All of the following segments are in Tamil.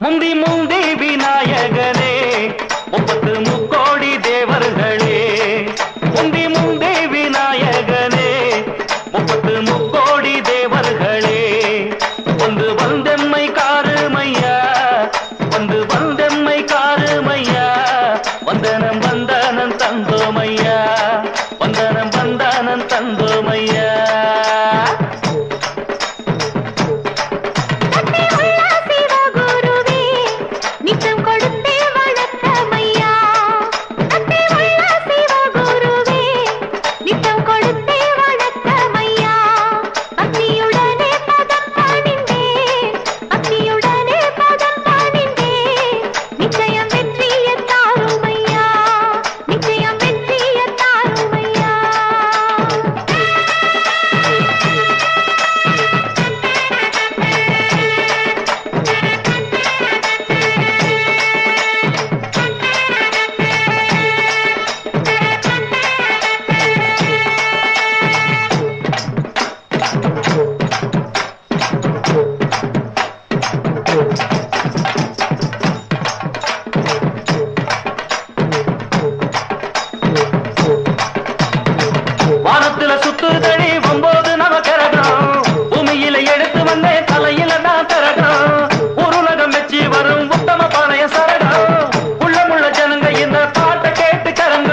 முந்தி முந்தி விநாயகனே முப்பத்து முக்கோடி தேவர்களே, முந்தி முந்தி விநாயகனே முப்பத்து முக்கோடி தேவர்களே, வந்து வந்தெம்மை காருமையா, வந்து வந்தெம்மை காருமையா, வந்தனம் வந்தனம் தந்தோமையா, வந்தனம் வந்தனம் தந்தோமையா. வானத்துல சுத்துதடி ஒன்பது நவக்கிரகம், பூமியில எடுத்து வந்தே தலையில நான் திரகம், உருளகம் வச்சு வரும் உத்தம பாளைய சரகம், உள்ளமுள்ள ஜனங்க இந்த பாட்டை கேட்டு கரங்க.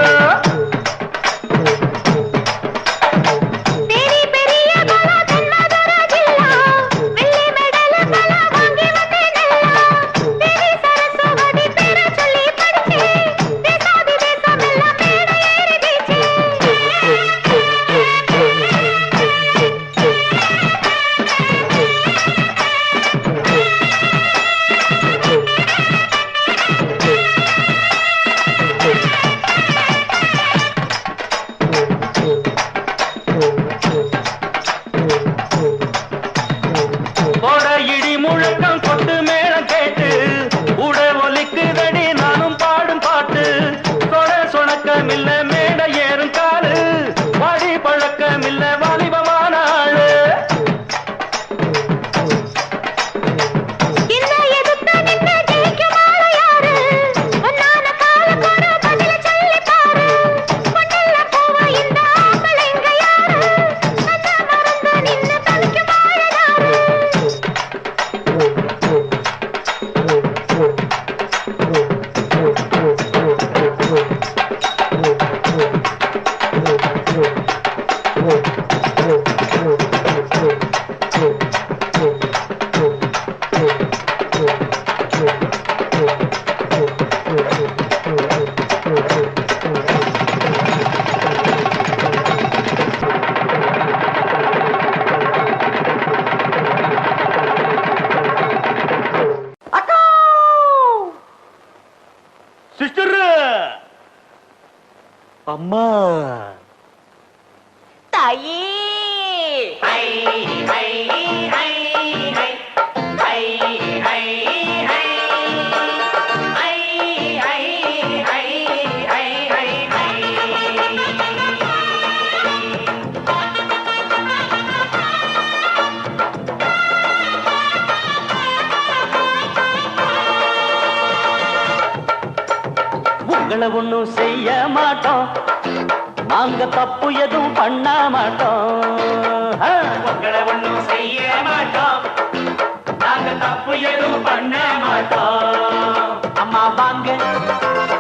இடி முழக்கம் கொட்டு மேளம் கேட்டு உட ஒலிக்குதடி நானும் பாடும் பாட்டு, சொட சொணக்கமில்ல மேட ஏறும் காலு, வாடி பழக்கமில்ல வாலிபமான ஆளு. சிஸ்டர் அம்மா தாயே உங்களை ஒண்ணும் செய்ய மாட்டோம், நாங்க தப்பு எதுவும் பண்ண மாட்டோம். உங்களை ஒண்ணும் செய்ய மாட்டோம், நாங்க தப்பு எதுவும் பண்ண மாட்டோம். அம்மா வாங்க,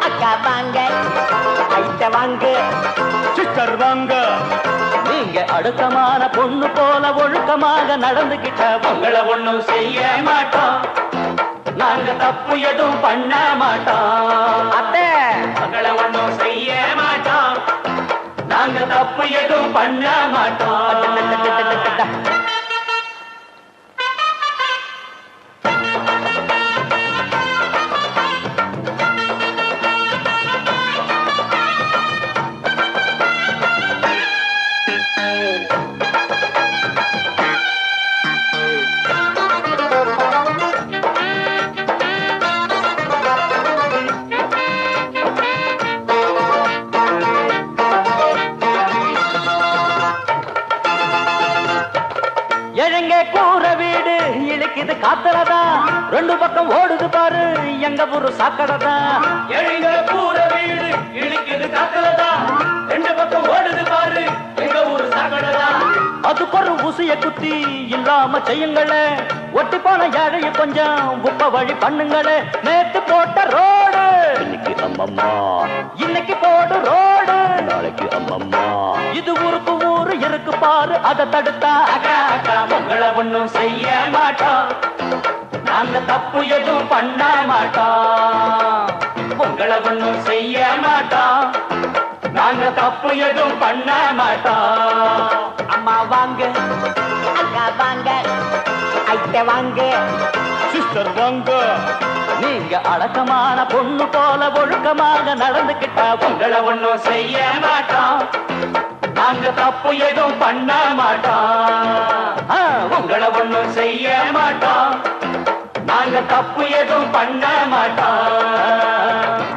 அக்கா வாங்க, ஐட்ட வாங்க, சிஸ்டர் வாங்க, நீங்க அடுத்தமான பொண்ணு போல ஒழுக்கமாக நடந்துகிட்ட உங்களை ஒண்ணும் செய்ய மாட்டோம், நாங்க தப்பு எதுவும் பண்ண மாட்டோம். அத்தை உங்களை ஒண்ணும் செய்ய மாட்டோம், நாங்க தப்பு எதுவும் பண்ண மாட்டோம். காத்துலதான் ரெண்டு பக்கம் ஓடுது பாரு எங்க ஊரு சாக்கடைதான். எழிங்க கூற வீடு இடிக்குது காத்துலதான் ரெண்டு பக்கம் ஓடுது பாரு எங்க ஊரு சாக்கடைதான். அதுக்கு ஒரு ஊசிய குத்தி இல்லாம செய்யுங்களே, ஒட்டி போன ஏழைய கொஞ்சம் உப்ப வழி பண்ணுங்களே. நேத்து போட்ட ரோடு இன்னைக்கு அம்மம்மா, இன்னைக்கு போடு ரோடு நாளைக்கு அம்மம்மா. இது ஊருக்கு ஊரு இருக்கு பாரு, அதை தடுத்தா அக்கா அக்கா உங்களை ஒண்ணும் செய்ய மாட்டோம், நாங்க தப்பு எதுவும் பண்ண மாட்டோம். உங்களை ஒண்ணும் செய்ய மாட்டோம், நாங்க தப்பு எதுவும் பண்ண மாட்டோம். அம்மா வாங்க, அக்கா வாங்க, ஐட்ட வாங்க, சிஸ்டர் வாங்க. நீங்க அடக்கமான பொண்ணு போல ஒழுக்கமாக நடந்துகிட்டா உங்களை ஒண்ணும் செய்ய மாட்டோம், நாங்க தப்பு எதுவும் பண்ண மாட்டோம். உங்களை ஒண்ணும் செய்ய மாட்டோம், நாங்க தப்பு எதுவும் பண்ண மாட்டோம்.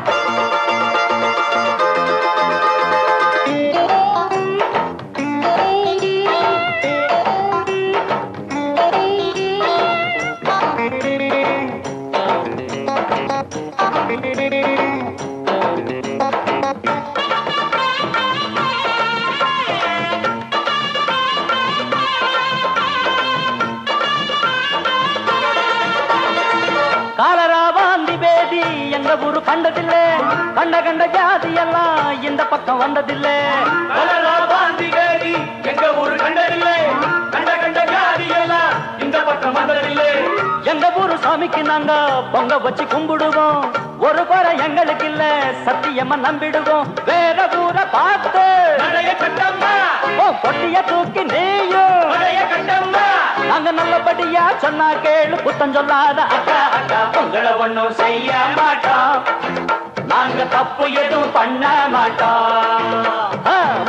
காலரா வாந்தி பேதி எங்க ஊரு கண்டதில்லை, கண்ட கண்ட ஜாதி எல்லாம் இந்த பக்கம் வந்ததில்லை. காலரா வாந்தி பேதி எங்க ஊரு கண்டதில்லை, கண்ட கண்ட ஜாதி எல்லாம் இந்த பக்கம் வந்ததில்லை. எங்க ஊரு சாமிக்கு நாங்க பொங்க வச்சு கும்பிடுவோம், ஒரு குறை எங்களுக்கு இல்ல சத்தியமா நம்பிடுவோம். வேற ஊரை பார்த்து பொட்டிய தூக்கி நீயும் நாங்க நல்லபடியா சொன்னா கேளு, புத்தம் சொல்லாத அக்கா அக்கா உங்களை ஒண்ணும் செய்ய மாட்டோம், நாங்க தப்பு எதுவும் பண்ண மாட்டோம்.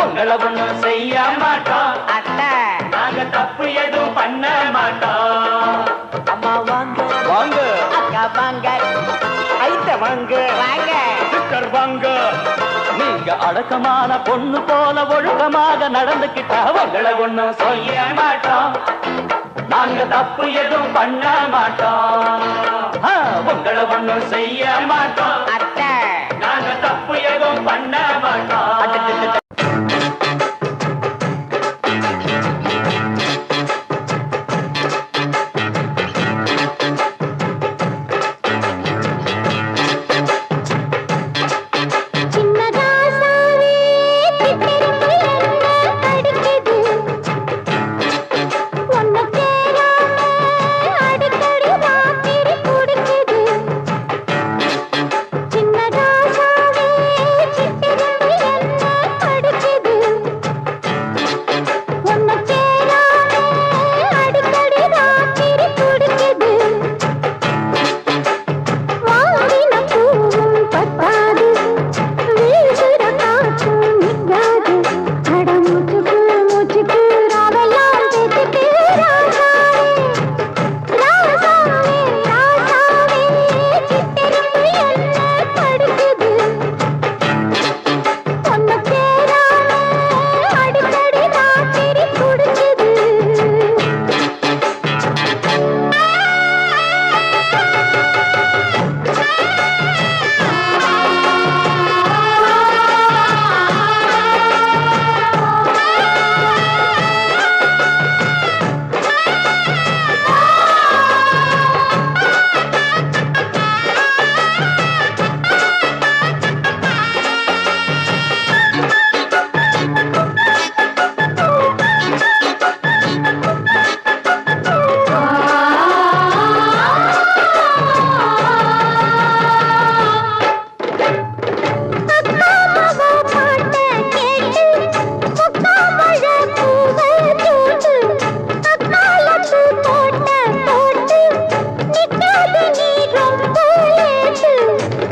உங்களை ஒண்ணும் செய்ய மாட்டோம் அத்தை நாங்க தப்பு எதுவும் பண்ண மாட்டோம். அம்மா வாங்க வாங்க, அக்கா வாங்க, ஐட்ட வாங்க, வாங்க சிஸ்டர் வாங்க. நீங்க அடக்கமான பொண்ணு போல ஒழுக்கமாக நடந்துகிட்டா உங்களை ஒண்ணும் செய்ய மாட்டோம், நாங்க தப்பு எதுவும் பண்ண மாட்டோம். உங்களை ஒண்ணும் செய்ய மாட்டோம், அத்தை நாங்க தப்பு எதுவும் பண்ண மாட்டோம்.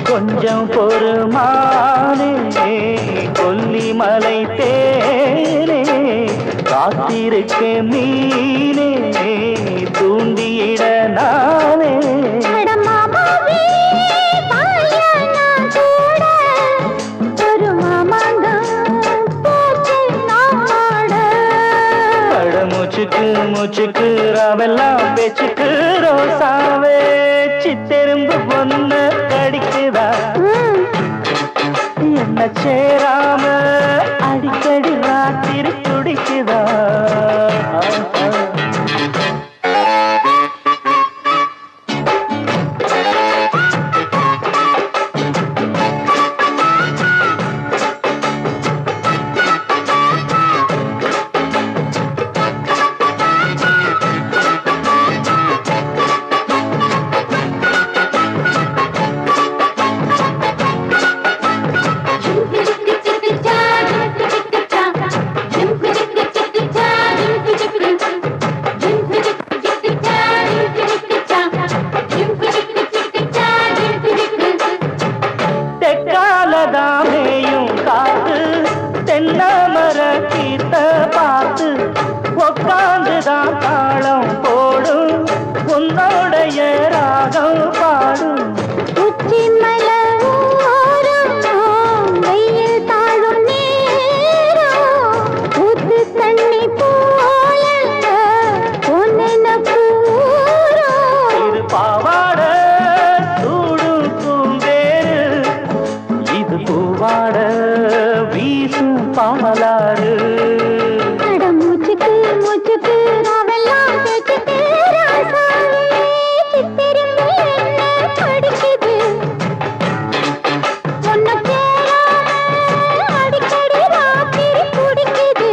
கொஞ்சம் பொறுமானே கொல்லிமலை தேனே, காத்திருக்க மீனே தூண்டியிட நானே. மூச்சுக்கு மூச்சுக்கு ராவெல்லாம் பேச்சுக்கு ரோசாவே சித்தெரும்பு பொண்ணு கடிக்குதா என்ன சேராம அடிக்கடி ராத்திரி துடிக்குதா தெக்காலதாமேயும் காத்து தென்னமர கீத்த பார்த்து உட்காந்துதான் தாளம் போடும் உன்னோடைய ராகம் பாடும் உச்சி மலை ஓரம் வெயில் தாழும் நேரம் ஊத்து தண்ணி போல பொன்னெனப்பு ஊரும் இது பாவாட சூடும் பூந்தேரு இது பூவாட வீசும் பாமலாறு அட மூச்சுக்கு மூச்சுக்கு நாவெல்லாம் கேட்டுட்டு ராசாவே சித்திரமே என்ன படிக்குது உன்னை சேராம அடிக்கடி ராத்திரி குடிக்குது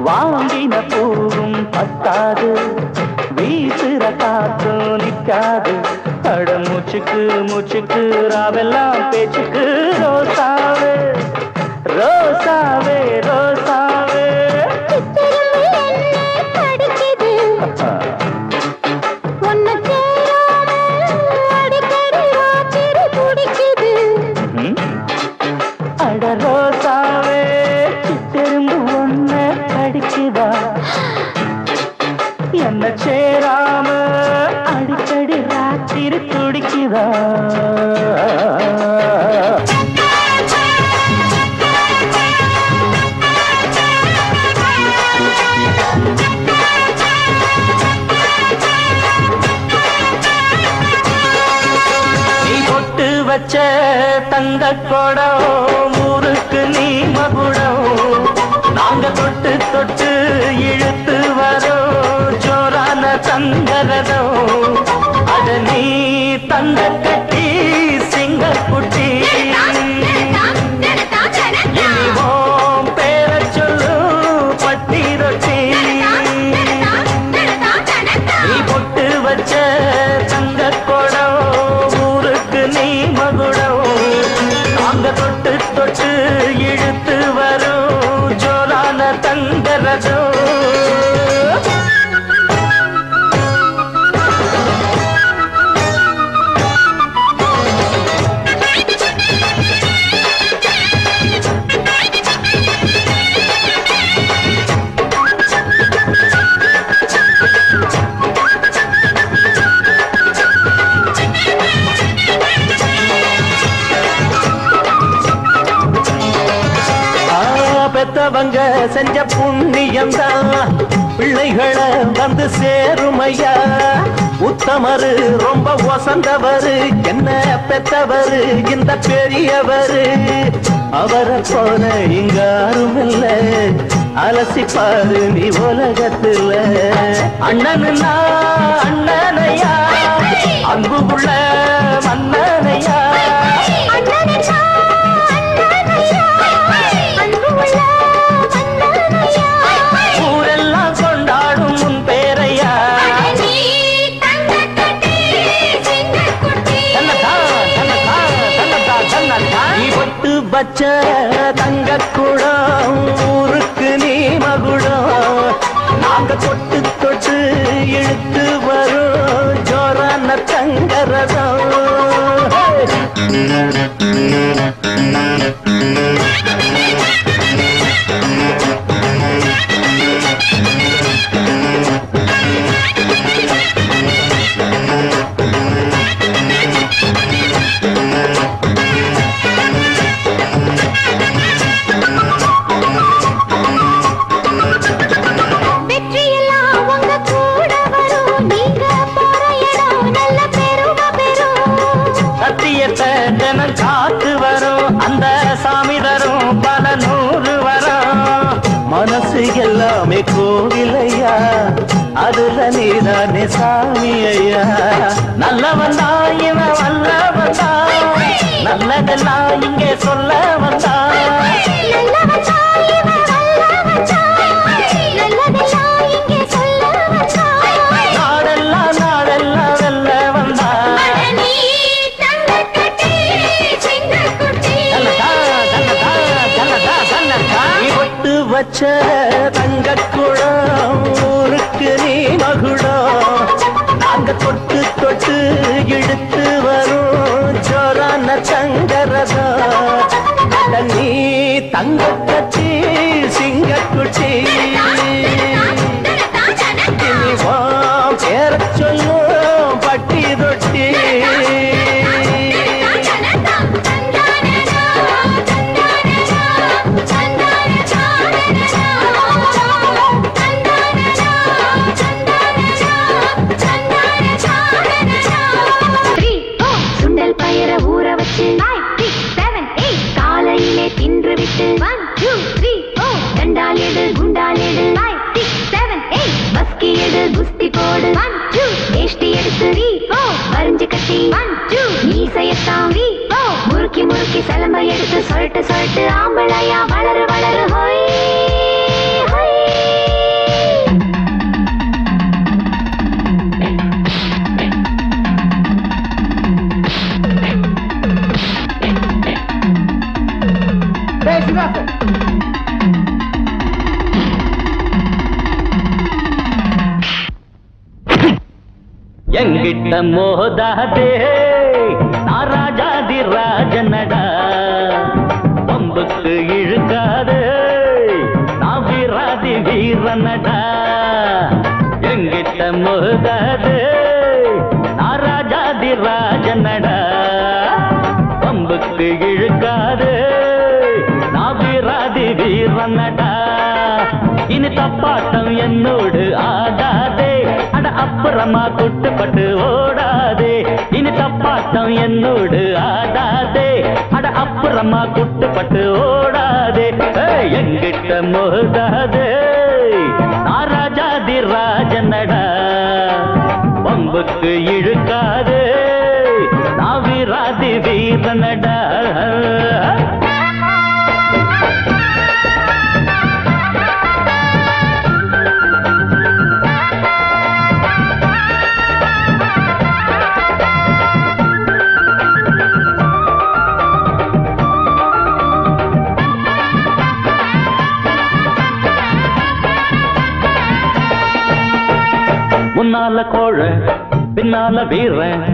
வாங்கின பூவும் பத்தாது வீசுற காத்தும் நிற்காது அட மூச்சுக்கு மூச்சுக்கு ராவெல்லாம் பேச்சுக்கு ரோசாவே ரோசாவே ரோசாவே சித்திரமே என்ன படிக்குது உன்னை சேராம அடிக்கடி ராத்திரி குடிக்குது ம். அட ரோசாவே சித்தெரும்பு ஒன்ன கடிக்குதா என்ன சேராம அடிக்கடி ராத்திரி துடிக்குதா நீ பொட்டு வச்ச தங்க குடம் ஊருக்கு நீ மகுடம் நாங்க தொட்டு தொட்டு இழுத்து வரோம் ஜோரான தங்கரதம் அட நீ தந்த கட்டி சிங்கக்குட்டி இனிவோம் பேர சொல்லு பட்டி ரொட்டி நீ பொட்டு வச்ச தங்க குடம் ஊருக்கு நீ மகுடம் நாங்க தொட்டு தொட்டு இழுத்து வரும் ஜோரான தங்கரதம் பெத்தவங்க செஞ்ச புண்ணியம்தான் பிள்ளைகளை வந்து சேருமையா உத்தமரு ரொம்ப ஒசந்தவரு என்ன பெத்தவரு இந்த பெரியவரு அவரை போல இங்க யாரும் இல்ல அலசிப்பாரு நீ உலகத்துல அண்ணனுன்னா அண்ணனையா அன்பு உள்ள மன்னனையா ஊரெல்லாம் கொண்டாடும் உன் பேரையா நீ பொட்டு பச்ச தங்க குடம் ஊருக்கு நீ மகுடம் நாங்க தொட்டு தொட்டு இழுத்து வரும் ஜோரான தங்கரதம் வெற்றியெல்லாம் உங்க கூட வரும் சத்தியத்தை தினம் காத்து வரும் அந்த சாமி தரும் பல 100 வரும். மனசு எல்லாமே கோவிலையா, அதுல நீதானே சாமி ஐயா. நல்லவன் தான் இவன் வல்லவன் தான், நல்லதெல்லாம் இங்கே சொல்ல வந்தான். நாடெல்லாம் நாடெல்லாம் வெல்ல வந்தான். ஒட்டு வச்ச தங்க குளம் ஊருக்கு நீ மகுடம். நாங்க தொட்டு தொட்டு இழுத்து வரும் ஜோரான தங்கரதம். நீ தங்க கட்சி சிங்கக்குட்டி பேர சொல்லும் பட்டி தொட்டி. சுண்டல் பயிர ஊற வச்சு 5, 6, 7, 8 காலையிலே தின்று விட்டு 1, 2, 3, 4 ரெண்டால் எடு குண்டால் எடு 5, 6, 7, 8 பஸ்கி எடு குஸ்தி போடு 1, 2 வேஷ்டி எடுத்து 3, 4 வரிஞ்சு கட்டி 1, 2 மீசையத்தான் 3, 4 முறுக்கி முறுக்கி சலம்பை எடுத்து சொல்லிட்டு சொல்லிட்டு ஆம்பளையா வளரு வளரு ஹோய் ஹோய். எங்கிட்ட மோதாதே நான் ராஜாதி ராஜனடா. பம்புக்கு இழுக்காதே நான் வீராதி வீரனடா. எங்கிட்ட மோதாதே நான் ராஜாதி ராஜனடா. பம்புக்கு இழுக்காதே நான் வீராதி வீரனடா. இனி தப்பாட்டம் என்னோடு ஆடாதே, அட அப்புறமா குட்டுப்பட்டு ஓடாதே. இனி தப்பாட்டம் என்னோடு ஆடாதே, அட அப்புறமா குட்டுப்பட்டு ஓடாதே. எங்கிட்ட மோதாதே நான் ராஜாதி ராஜனடா. பம்புக்கு இழுக்காதே நான் வீராதி வீரனடா. முன்னால கோழ பின்னால வீரன்,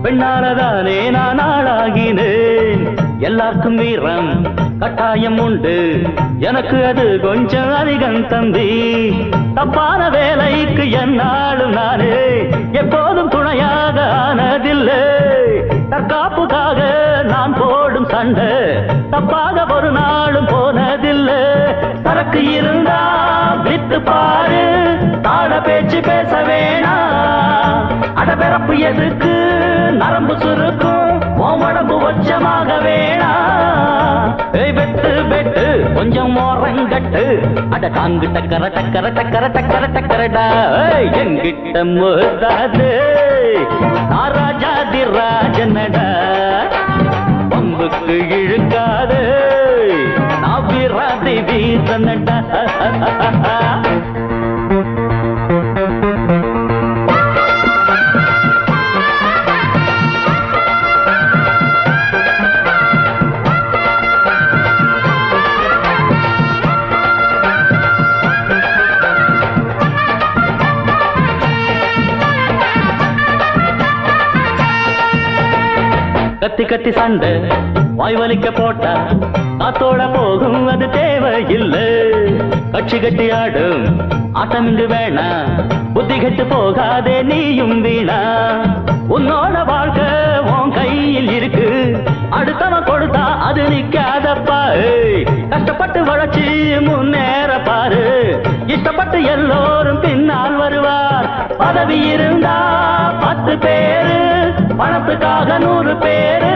பெண்ணாலதானே நான் ஆளாகினேன். எல்லாருக்கும் வீரம் கட்டாயம் உண்டு, எனக்கு அது கொஞ்சம் அதிகம் தம்பி. தப்பான வேலைக்கு என்னாலும் நானே எப்போதும் துணையாக ஆனதில்லை. தற்காப்புக்காக நான் போடும் சண்டை தப்பாக ஒரு நாளும் போனதில்லை. சரக்கு இருந்தா வித்து பாரு, தாட பேச்சு பேச வேணாம். அடபிறப்பு எதுக்கு நரம்பு சுருக்கும், உடம்பு வச்சமாக வேணாம். வெட்டு வெட்டு கொஞ்சம் மோரங்கட்டு, அட காங்கு டக்கர டக்கர டக்கர டக்கர டக்கரடா. எங்கிட்ட மோதாது நான் ராஜாதி ராஜனடா. பம்புக்கு இழுக்காது நான் வீராதி வீரனடா. கத்தி கத்தி சண்டை வாய் வலிக்க போட்டா காத்தோட போகும், அது தேவையில்லை. கட்சி கட்டி ஆடும் ஆட்டம் இங்கு வேணா, புத்தி கெட்டு போகாதே நீயும் வீணா. உன்னோட வாழ்க்கை உன் கையில் இருக்கு, அடுத்தவன் கொடுத்தா அது நிக்காதப்பா. கஷ்டப்பட்டு வளர்ச்சி முன்னேற பாரு, இஷ்டப்பட்டு எல்லோரும் பின்னால் வருவார். பதவி இருந்தா 10 பேரு, பணத்துக்காக 100 பேரு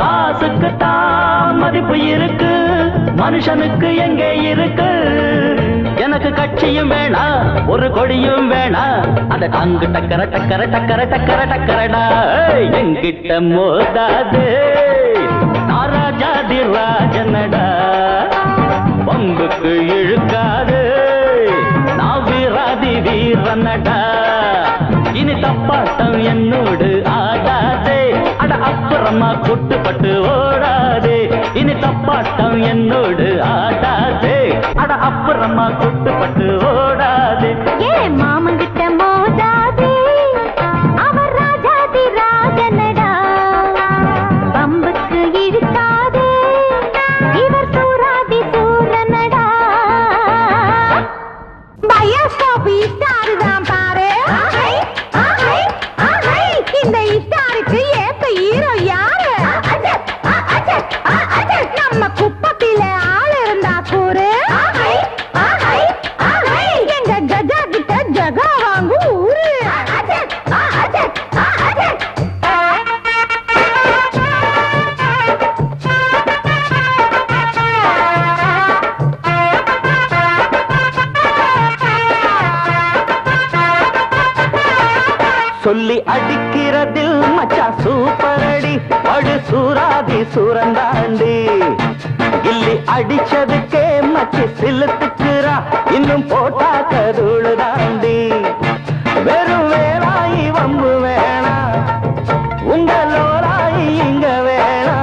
காசுக்கு தான் மதிப்பு இருக்கு மனுஷனுக்கு எங்கே இருக்கு எனக்கு கட்சியும் வேணா ஒரு கொடியும் வேணா அத டங்கு டக்கர டக்கர டக்கர டக்கர டக்கரடா எங்கிட்ட மோதாது நாராஜாதி ராஜனடா பம்புக்கு இழுக்காது நான் வீராதி வீரனடா இனி தப்பாட்டம் என்னோடு ஆடாதே அட அப்புறமா குட்டுப்பட்டு ஓடாதே இனி தப்பாட்டம் என்னோடு ஆடாதே அட அப்புறமா குட்டுப்பட்டு ஓடாதே ஏ மாமங்கிட்ட மோதாதே அவர் ராஜாதி ராஜனடா பம்புக்கு இழுக்காதே இவர் சூராதி சூரனடா பயோஸ்கோப் ஸ்டார் தான் பாரு இந்த ஸ்டாருக்கு ஏத்த ஹீரோ யாரு நம்ம குப்பத்தில ஆள் இருந்தா கூறு எங்க கஜா கிட்ட ஜகா வாங்கு ஊரு சொல்லி அடிக்கிறதில் மச்சா சூப்பர் அடி படு சூராதி சூரந்தாண்டி கில்லி அடிச்சதுக்கே மச்சி சிலுத்துக்குறா இன்னும் போட்டா கதுளு தாண்டி வெறும் வேலாயி வம்பு வேணா உங்களோராயி இங்க வேணா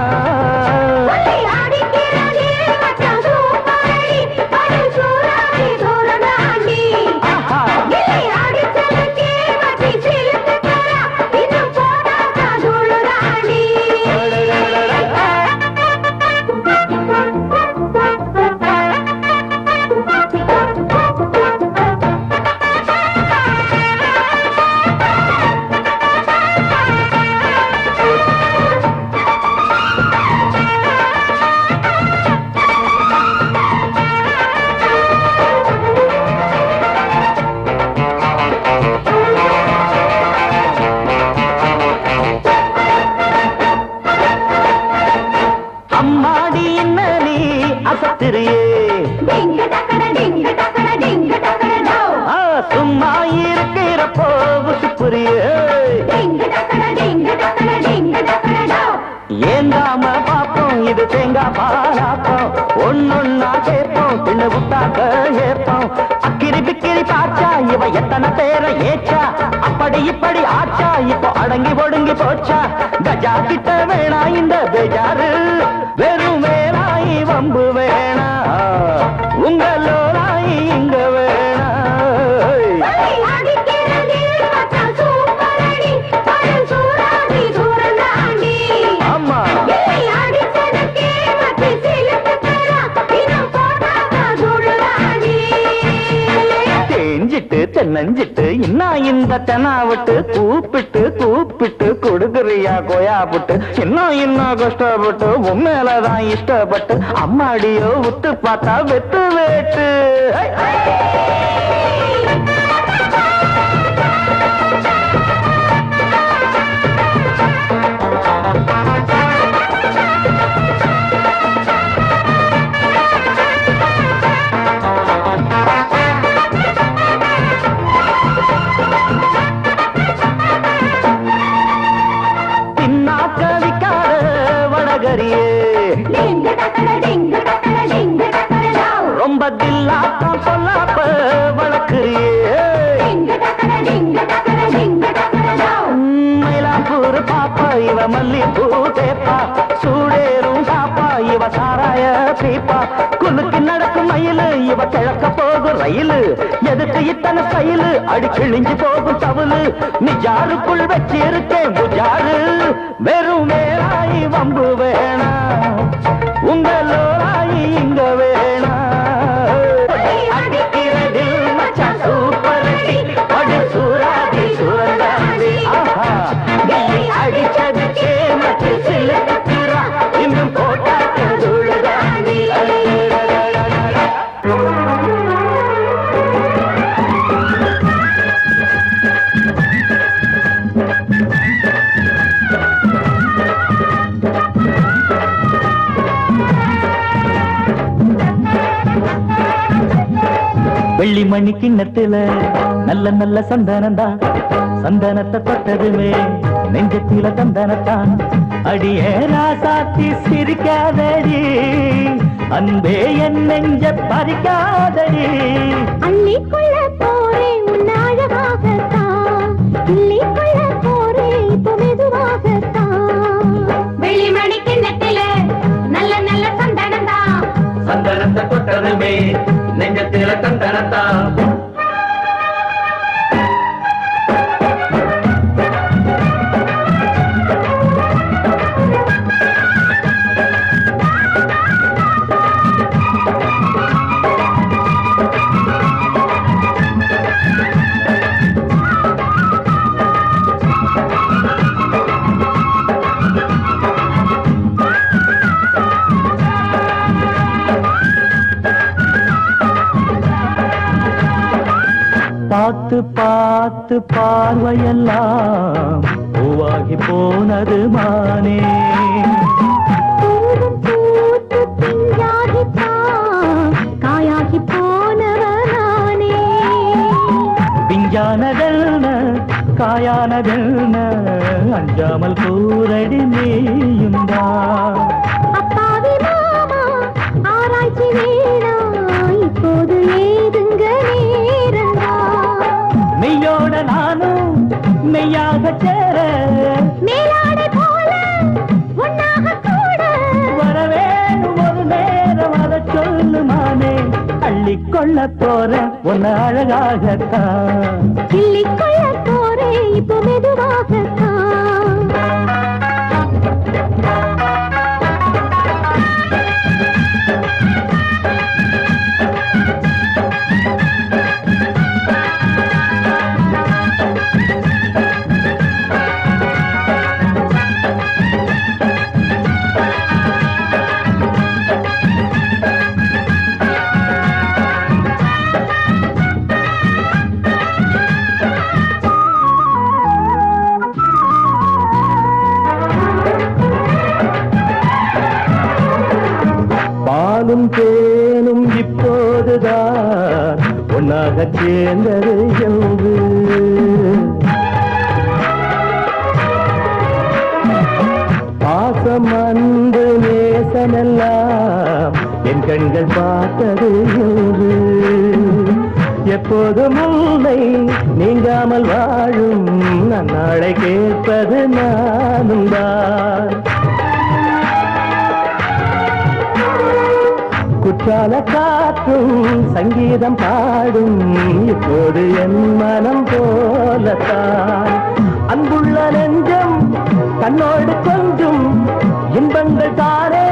சும்மா இருக்கிறப்போ ஏந்தாம பாப்போம் இது தேங்காய் பாலாப்போம் ஒன்னொன்னா கேட்போம் பின்ன விட்டாக்க ஏப்போம் அக்கிரி பிக்கிரி பாச்சா இவ எத்தனை பேரை ஏச்சா அப்படி இப்படி ஆச்சா இப்போ அடங்கி ஒடுங்கி போச்சா கஜா கிட்ட வேணா இந்த பேஜாரு வெறும் வேலாயி வம்பு வேணா உங்களோராயி இங்க வேணா ஆமா தேஞ்சிட்டு தென்னஞ்சிட்டு இன்னும் இந்த தெனாவிட்டு கூப்பிட்டு கூப்பிட்டு கொடுக்குறியா கோயாப்பட்டு இன்னும் கஷ்டப்பட்டு உண்மையிலதான் இஷ்டப்பட்டு அம்மாடியோ விட்டு பார்த்தா வெத்து வேட்டு ரொம்ப தில்லாட்டம் சொல்லாப்ப வளர்க்குறியே மயிலாப்பூர் பாப்பா இவ மல்லிப்பூ தேப்பா சூடேறும் சாப்பா இவ சாராய பீப்பா குலுக்கு நடக்கும் மயிலு இவ கிழக்க போகும் ரயிலு எதுக்கு இத்தனை ஸ்டைலு அடி கிழிஞ்சு போகும் தவுலு நிஜாருக்குள் வச்சிருக்கேன் புஜாரு வெறும் வேலாயி வம்பு வேணா உங்களோராயி இங்க வேணா அடிக்கிறதில் மச்சா சூப்பர் படு சூராதி சூரந்தாண்டி ஆஹா அடிச்சதுக்கே மச்சி சிலுக்குறா இன்னும் போட்டா கதுளதாண்டி வெள்ளி மணி கிண்ணத்துல நல்ல நல்ல சந்தனந்தான் சந்தனத்தை தொட்டதுமே நெஞ்சத்தில தந்தனத்தான் அடியே ராசாத்தி சிரிக்காதடி அன்பே என் நெஞ்ச பறிக்காதடி அள்ளிக்கொள்ள போரே உன் அழகாகத்தான் கிள்ளிக்கொள்ள போரே இப்போ மெதுவாகத்தான் வெள்ளி மணி கிண்ணத்தில நல்ல நல்ல சந்தனந்தான் சந்தனத்தை தொட்டதுமே நெஞ்சத்தில தந்தனத்தான் பார்த்து பார்த்து பார்வையெல்லாம் பூவாகி போனது மானே பூத்து பிஞ்சாகித்தான் காயாகி போனவனானே பிஞ்சானதென்ன காயானதென்ன அஞ்சாமல் கூரடி நீயுந்தா அப்பாவி மாமா ஆராய்ச்சி வேணா இப்போது ஏதுங்க நேரந்தா மெய்யோட நானும் மெய்யாக சேர மேலாடை போல ஒன்னாக கூட வரவேணும் ஒரு நேரம் அதை சொல்லுமானே அள்ளிக்கொள்ள போற உன்ன அழகாகத்தான் கிள்ளிக்கொள்ள போரே இப்போ மெதுவாகத்தான் பாலும் தேனும் இப்போதுதான் ஒன்னாக சேர்ந்தது என்று பாசம் அன்பு நேசமெல்லாம் என் கண்கள் பார்த்தது என்று எப்போதும் உன்னை நீங்காமல் வாழும் நன்னாளை கேட்பது நானும் தான் குற்றால காற்றும் சங்கீதம் பாடும் இப்போது என் மனம் போலத்தான் அன்புள்ள நெஞ்சம் தன்னோடு கொஞ்சம் இன்பங்கள் தானே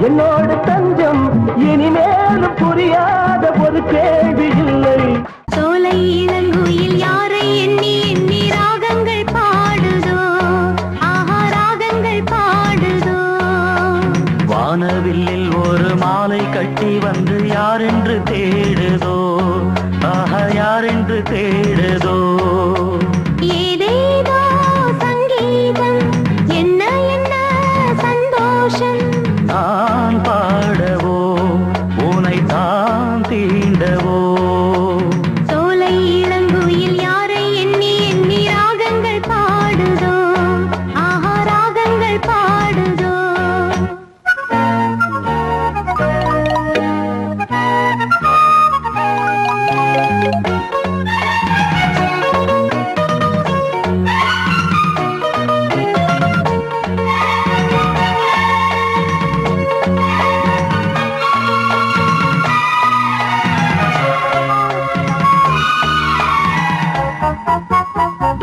என்னோடு தஞ்சம் இனிமேலும் புரியாத ஒரு கேள்வி இல்லை சோலை இளங்குயில் யாரை எண்ணி எண்ணி ராகங்கள் பாடுதோ ஆஹா ராகங்கள் பாடுதோ வானவில்லில் ஒரு மாலை கட்டி வந்து யாரென்று தேடுதோ ஆஹா யாரென்று தேடுதோ ஏதேதோ சங்கீதம் என்ன என்ன சந்தோஷம் நான் பாடவோ உனை தான் தீண்டவோ சோலை இளங்குயில் யாரை எண்ணி எண்ணி ராகங்கள் பாடுதோ ஆஹா ராகங்கள் பாடுதோ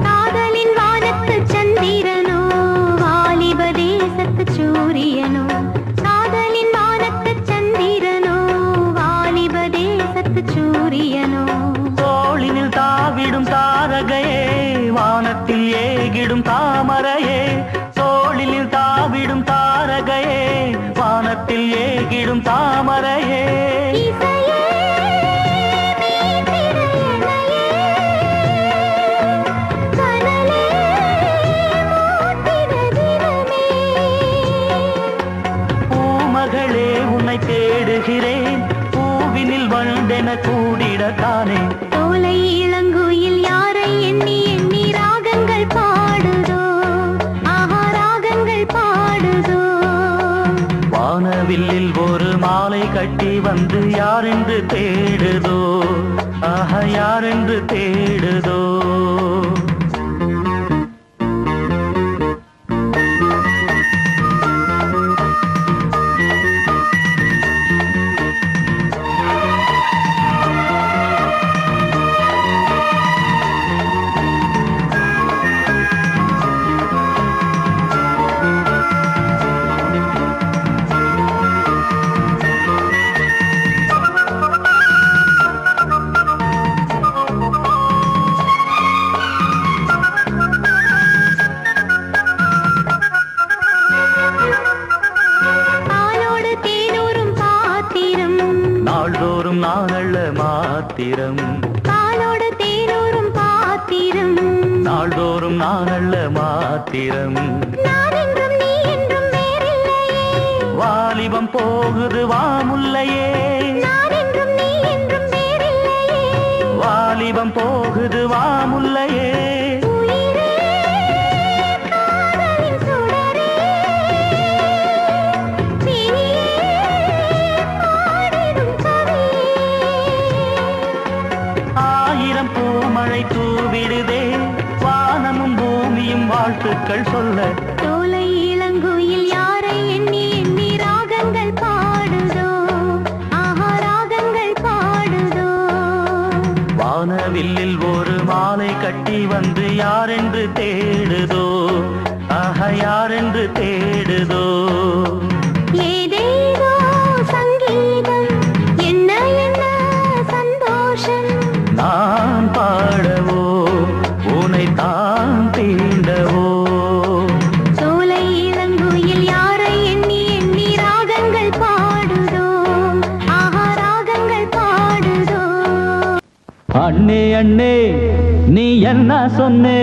காதலின் வானத்து சந்திரனோ வாலிப தேசத்து சூரியனோ காதலின் வானத்து சந்திரனோ வாலிப தேசத்து சூரியனோ தோளினில் தாவிடும் தாரகையே வானத்தில் ஏகிடும் தாமரையே தோளினில் தாவிடும் தாரகையே வானத்தில் ஏகிடும் தாமரையே இசையே மீட்டிடையனையே கனலே மூட்டிட தினமே பூமகளே உன்னை தேடுகிறேன் பூவினில் வந்தே யாரென கூடிடத்தானே தோலை இளங்குயில் யாரை எண்ணி எண்ணி ராகங்கள் பாடுதோ ஆஹா ராகங்கள் பாடுதோ வானவில்லில் ஒரு மாலை கட்டி வந்து யாரென்று தேடுதோ ஆஹா யாரென்று தேடுதோ நாள்தோறும் நானல்ல மாத்திரம் பாலோடு தேனூரும் பாத்திரம் நாள்தோறும் நானல்ல மாத்திரம் நான் என்றும் நீ என்றும் வேறில்லையே வாலிபம் போகுது வாமுல்லையே நான் என்றும் நீ என்றும் வேறில்லையே வாலிபம் போகுது வாமுல்லையே உயிரே காதலின் சுடரே ஆயிரம் பூமழை தூவிடுதே வானமும் பூமியும் வாழ்த்துக்கள் சொல்ல தோலை இளங்குயில் யாரை எண்ணி எண்ணி ராகங்கள் பாடுதோ ஆஹா ராகங்கள் பாடுதோ வானவில்லில் ஒரு மாலை கட்டி வந்து யாரென்று தேடுதோ ஆஹா யாரென்று தேடுதோ ஏதேதோ சங்கீதம் என்ன என்ன சந்தோஷம் நான் பாடவோ உனை தான் தீண்டவோ சோலை இளங்குயில் யாரை எண்ணி எண்ணி ராகங்கள் பாடுதோ ஆஹா ராகங்கள் பாடுதோ அண்ணே அண்ணே நீ என்ன சொன்னே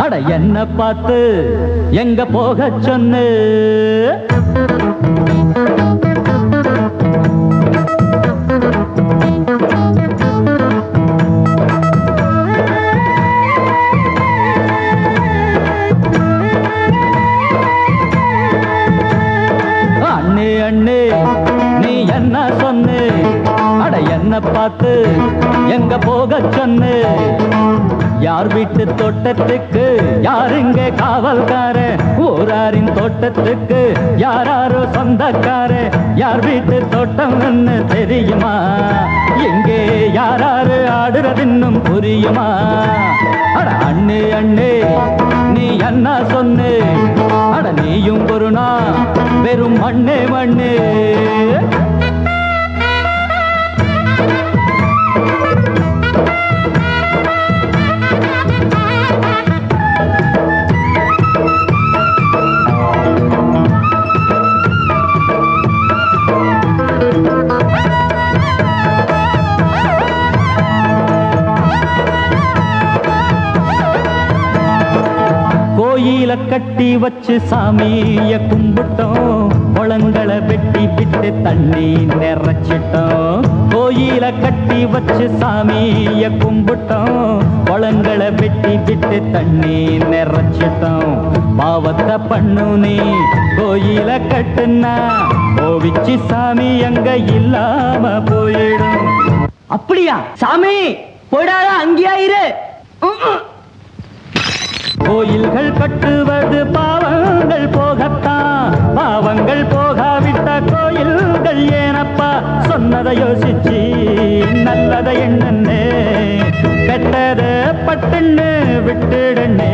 அட என்ன பார்த்து எங்க போக சொன்னு அண்ணே அண்ணே நீ என்ன சொன்னு அட என்ன பார்த்து எங்க போக சொன்னு யார் வீட்டு தோட்டத்துக்கு யாருங்க காவல்கார ஊராரின் தோட்டத்துக்கு யாராரோ சொந்தக்கார யார் வீட்டு தோட்டம்னு தெரியுமா எங்கே யாராரு ஆடுறது இன்னும் புரியுமா அட அண்ணே அண்ணே நீ என்ன சொன்னு அட நீயும் பொருணா வெறும் மண்ணே மண்ணே கோயில கட்டி வச்சு சாமிய கும்பிட்டோம் குளங்களை வெட்டி விட்டு தண்ணி நிறைச்சிட்டோம் கோயில கட்டி வச்சு சாமிய கும்பிட்டோம் குளங்களை வெட்டி விட்டு தண்ணி நிறைச்சிட்டோம் பாவத்தை பண்ணு நீ கோயில கட்டுனா கோவிச்சு சாமி அங்க இல்லாம போயிடும் அப்படியா சாமி போயிடாத அங்கேயாயிரு கோயில்கள் கட்டுவது பாவங்கள் போகத்தான் பாவங்கள் போகாவிட்ட கோயில்கள் ஏனப்பா சொன்னதை யோசிச்சு நல்லதை எண்ணே கெட்டதை பட்டுன்னு விட்டுடனே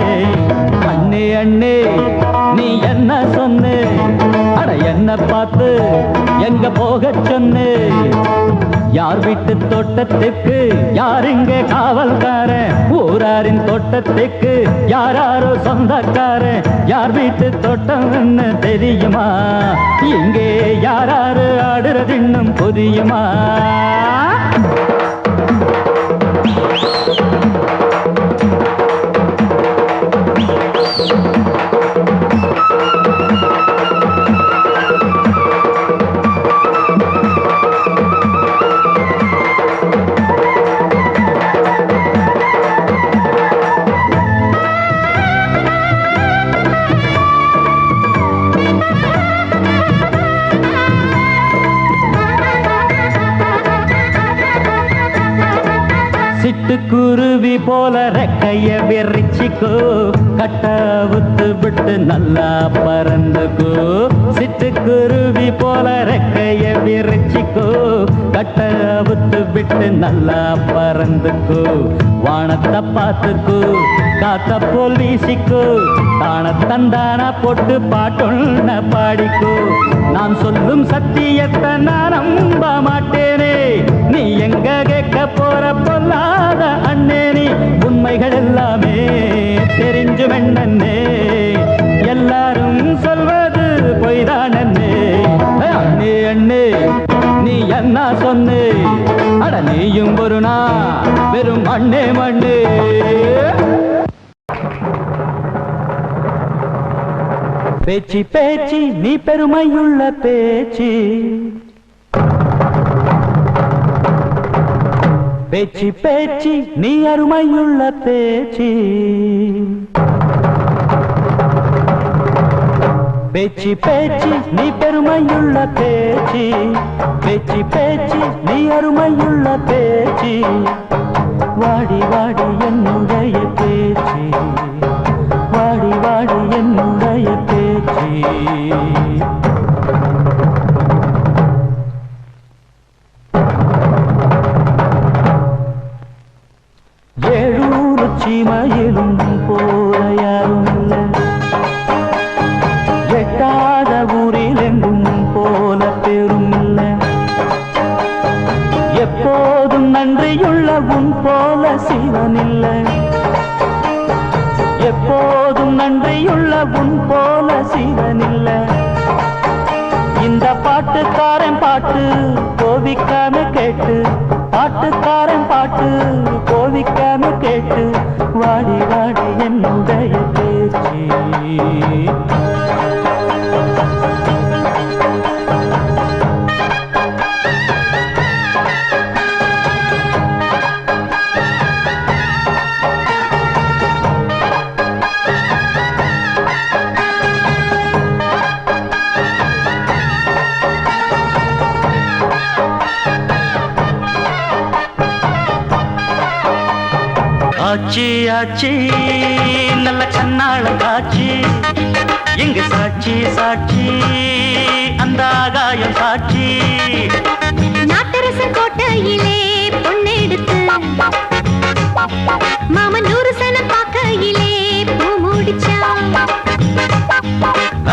அண்ணே அண்ணே நீ என்ன சொன்னு அட என்ன பார்த்து எங்க போக சொன்னு யார் வீட்டு தோட்டத்துக்கு யாருங்க காவல்கார ஊராரின் தோட்டத்துக்கு யாராரோ சொந்தக்கார யார் வீட்டு தோட்டம்னு தெரியுமா இங்கே யாராரு ஆடுறது இன்னும் புரியுமா சிட்டுக்குருவி போல ரெக்கைய விரிச்சிக்கோ கட்ட அவுத்து விட்டு நல்லா பறந்துக்கோ சிட்டுக்குருவி போல ரெக்கைய விரிச்சிக்கோ கட்ட அவுத்து விட்டு நல்லா பறந்துக்கோ வானத்தை பார்த்துக்கோ காத்த போல் வீசிக்கோ தான தந்தான போட்டு பாட்டொன்ன பாடிக்கோ நான் சொல்லும் சத்தியத்தை நான் நம்ப மாட்டேனே நீ எங்க கேட்க போற பொல்லாத அண்ணே நீ உண்மைகள் எல்லாமே தெரிஞ்சு வெண்ணே எல்லாரும் சொல்வது பொய்தான் அண்ணே அண்ணே அண்ணே நீ என்ன சொன்னே அட நீயும் ஒரு நாள் வெறும் மண்ணே மண்ணே பேச்சு பேச்சு நீ பெருமையுள்ள பேச்சு பேச்சு பேச்சு நீ அருமையுள்ள பேச்சு பேச்சு பேச்சு நீ பெருமையுள்ள பேச்சு பேச்சு பேச்சு நீ அருமையுள்ள பேச்சு வாடி வாடி என்னுடைய பேச்சு வாடி வாடி என்னுடைய பேச்சு ஏழூர் சீமையிலும் போல யாரும் இல்லை எட்டாத ஊரில் எங்கும் போல பெரும் இல்லை எப்போதும் நன்றியுள்ள உன் போல சிவன் இல்லை எப்போதும் நன்றியுள்ள உன் போல சிவன் இல்லை இந்த பாட்டுக்காரன் பாட்டு கோவிக்காம கேட்டு பாட்டுக்காரன் பாட்டு கோவிக்காம கேட்டு வாடி வாடி என்னுடைய பேச்சு ஆச்சி ஆச்சி நல்ல கண்ணாளம் காட்சி எங்க சாட்சி சாட்சி அந்த ஆகாயம் சாட்சி நாட்டரச கோட்டையிலே பொன்னெடுத்து மாமன் நூறு சனம் பார்க்கையிலே பூ முடிச்சா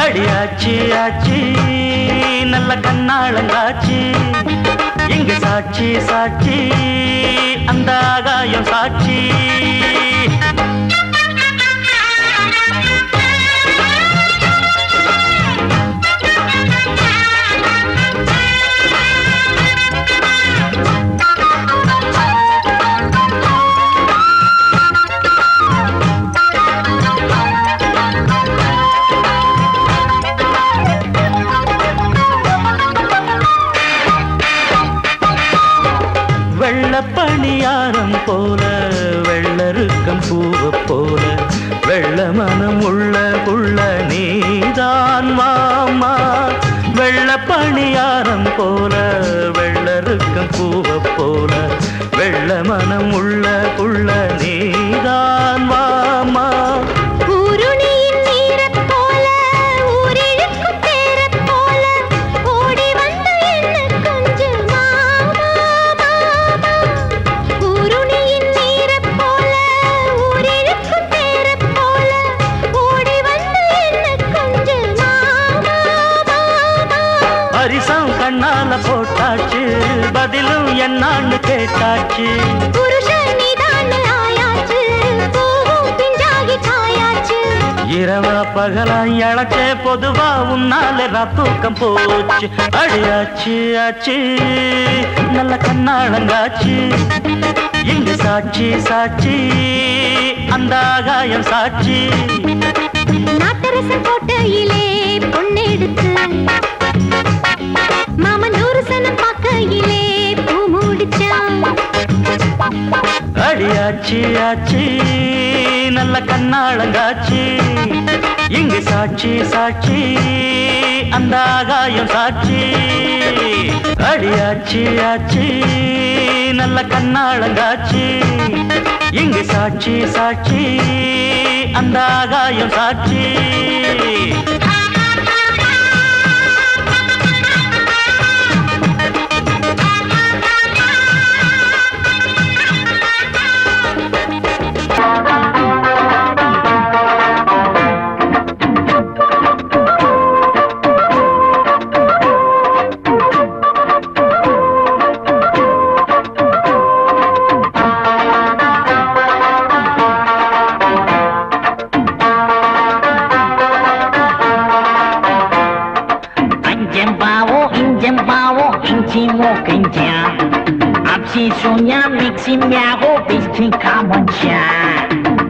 அடி ஆச்சி ஆச்சி நல்ல கண்ணாளம் காட்சி எங்க சாட்சி சாட்சி அந்த ஆகாயம் சாட்சி வெள்ளப்பணியாரம் போல வெள்ளருக்கம் பூவ போல வெள்ள மனம் உள்ள புள்ள நீதான் மாமா வெள்ளப்பணியாரம் போல வெள்ளருக்கம் பூவ போல வெள்ள மனம் உள்ள புள்ள நீதான் மாமா கண்ணால போட்டாச்சு பதிலும் என்னான்னு கேட்டாச்சு இரவா பகலா இழச்சே பொதுவா உன்னால தூக்கம் போச்சு அடியாச்சு ஆச்சு நல்ல கண்ணாளங்காச்சு இங்கு சாட்சி சாட்சி அந்த ஆகாயம் சாட்சி நாட்டரச கோட்டையிலே பொன்னெடுத்து மாமன் நூறு சனம் பார்க்கையிலே பூ முடிச்சா அடியாச்சு ஆச்சு நல்ல கண்ணாளங்காச்சு இங்கு சாட்சி சாட்சி அந்த ஆகாயம் சாட்சி அடியாச்சு ஆச்சு நல்ல கண்ணாளங்காட்சி இங்கு சாட்சி சாட்சி அந்த ஆகாயம் சாட்சி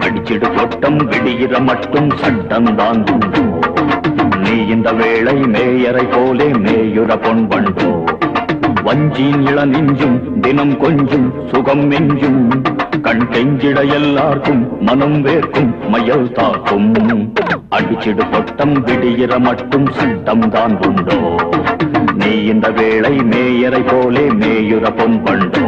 அடிச்சிடு கொட்டம் விடுகிற மட்டும் சட்டம் தான் உண்டோ நீ இந்த வேளை மேயரை போலே மேயுற பொன் வண்டோ வஞ்சியின் இள நெஞ்சும் தினம் கொஞ்சும் சுகம் நெஞ்சும் கண் கெஞ்சிட எல்லாருக்கும் மனம் வேர்க்கும் மயல் தாக்கும் அடிச்சிடு கொட்டம் விடுகிற மட்டும் சட்டம் தான் உண்டோ நீ இந்த வேளை மேயரை போலே மேயுற பொன் வண்டோ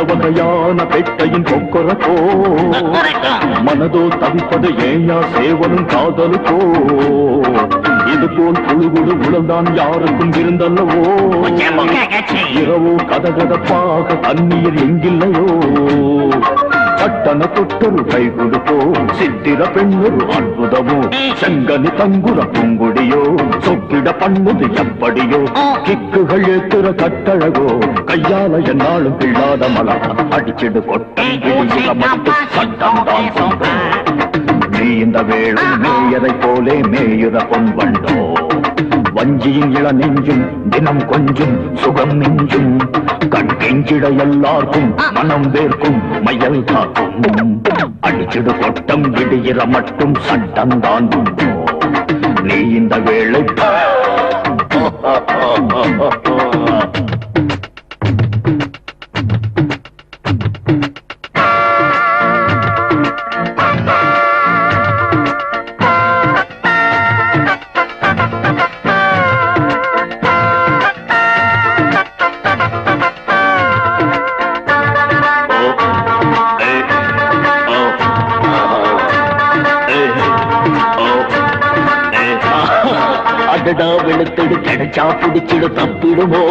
வகையான பெட்டையின் கொக்கரக்கோ மனதோ தவிப்பது ஏயா சேவலும் காதலுக்கோ இது போல் குழுகுழு உழந்தான் யாருக்கும் இருந்தல்லவோ இரவோ கதகதப்பாக தண்ணீர் எங்கில்லையோ பட்டன தொட்டொரு கை கொடுப்போ சித்திர பெண்ணொரு அற்புதமோ செங்கனி தங்குற பூங்குடியோ சொப்பிட பண்ணுது எப்படியோ கிக்குகள் ஏத்துற கட்டழகோ கையால என்னாலும் பிள்ளாத மலா அடிச்சிடு கொட்டம் சட்டம் தான் நீ இந்த வேளை மேயரை போலே மேயுற பொன் வண்டோ வஞ்சியின் இள நெஞ்சும் தினம் கொஞ்சும் சுகம் நெஞ்சும் கண் கெஞ்சிட எல்லாருக்கும் மனம் வேர்க்கும் மயல் காக்கும் அடிச்சிடு கொட்டம் விடுகிற மட்டும் சட்டம் தான் உண்டோ நீ இந்த வேளை வெளுத்தெடு கிடைச்சா பிடிச்சிடு தப்பிடுமோ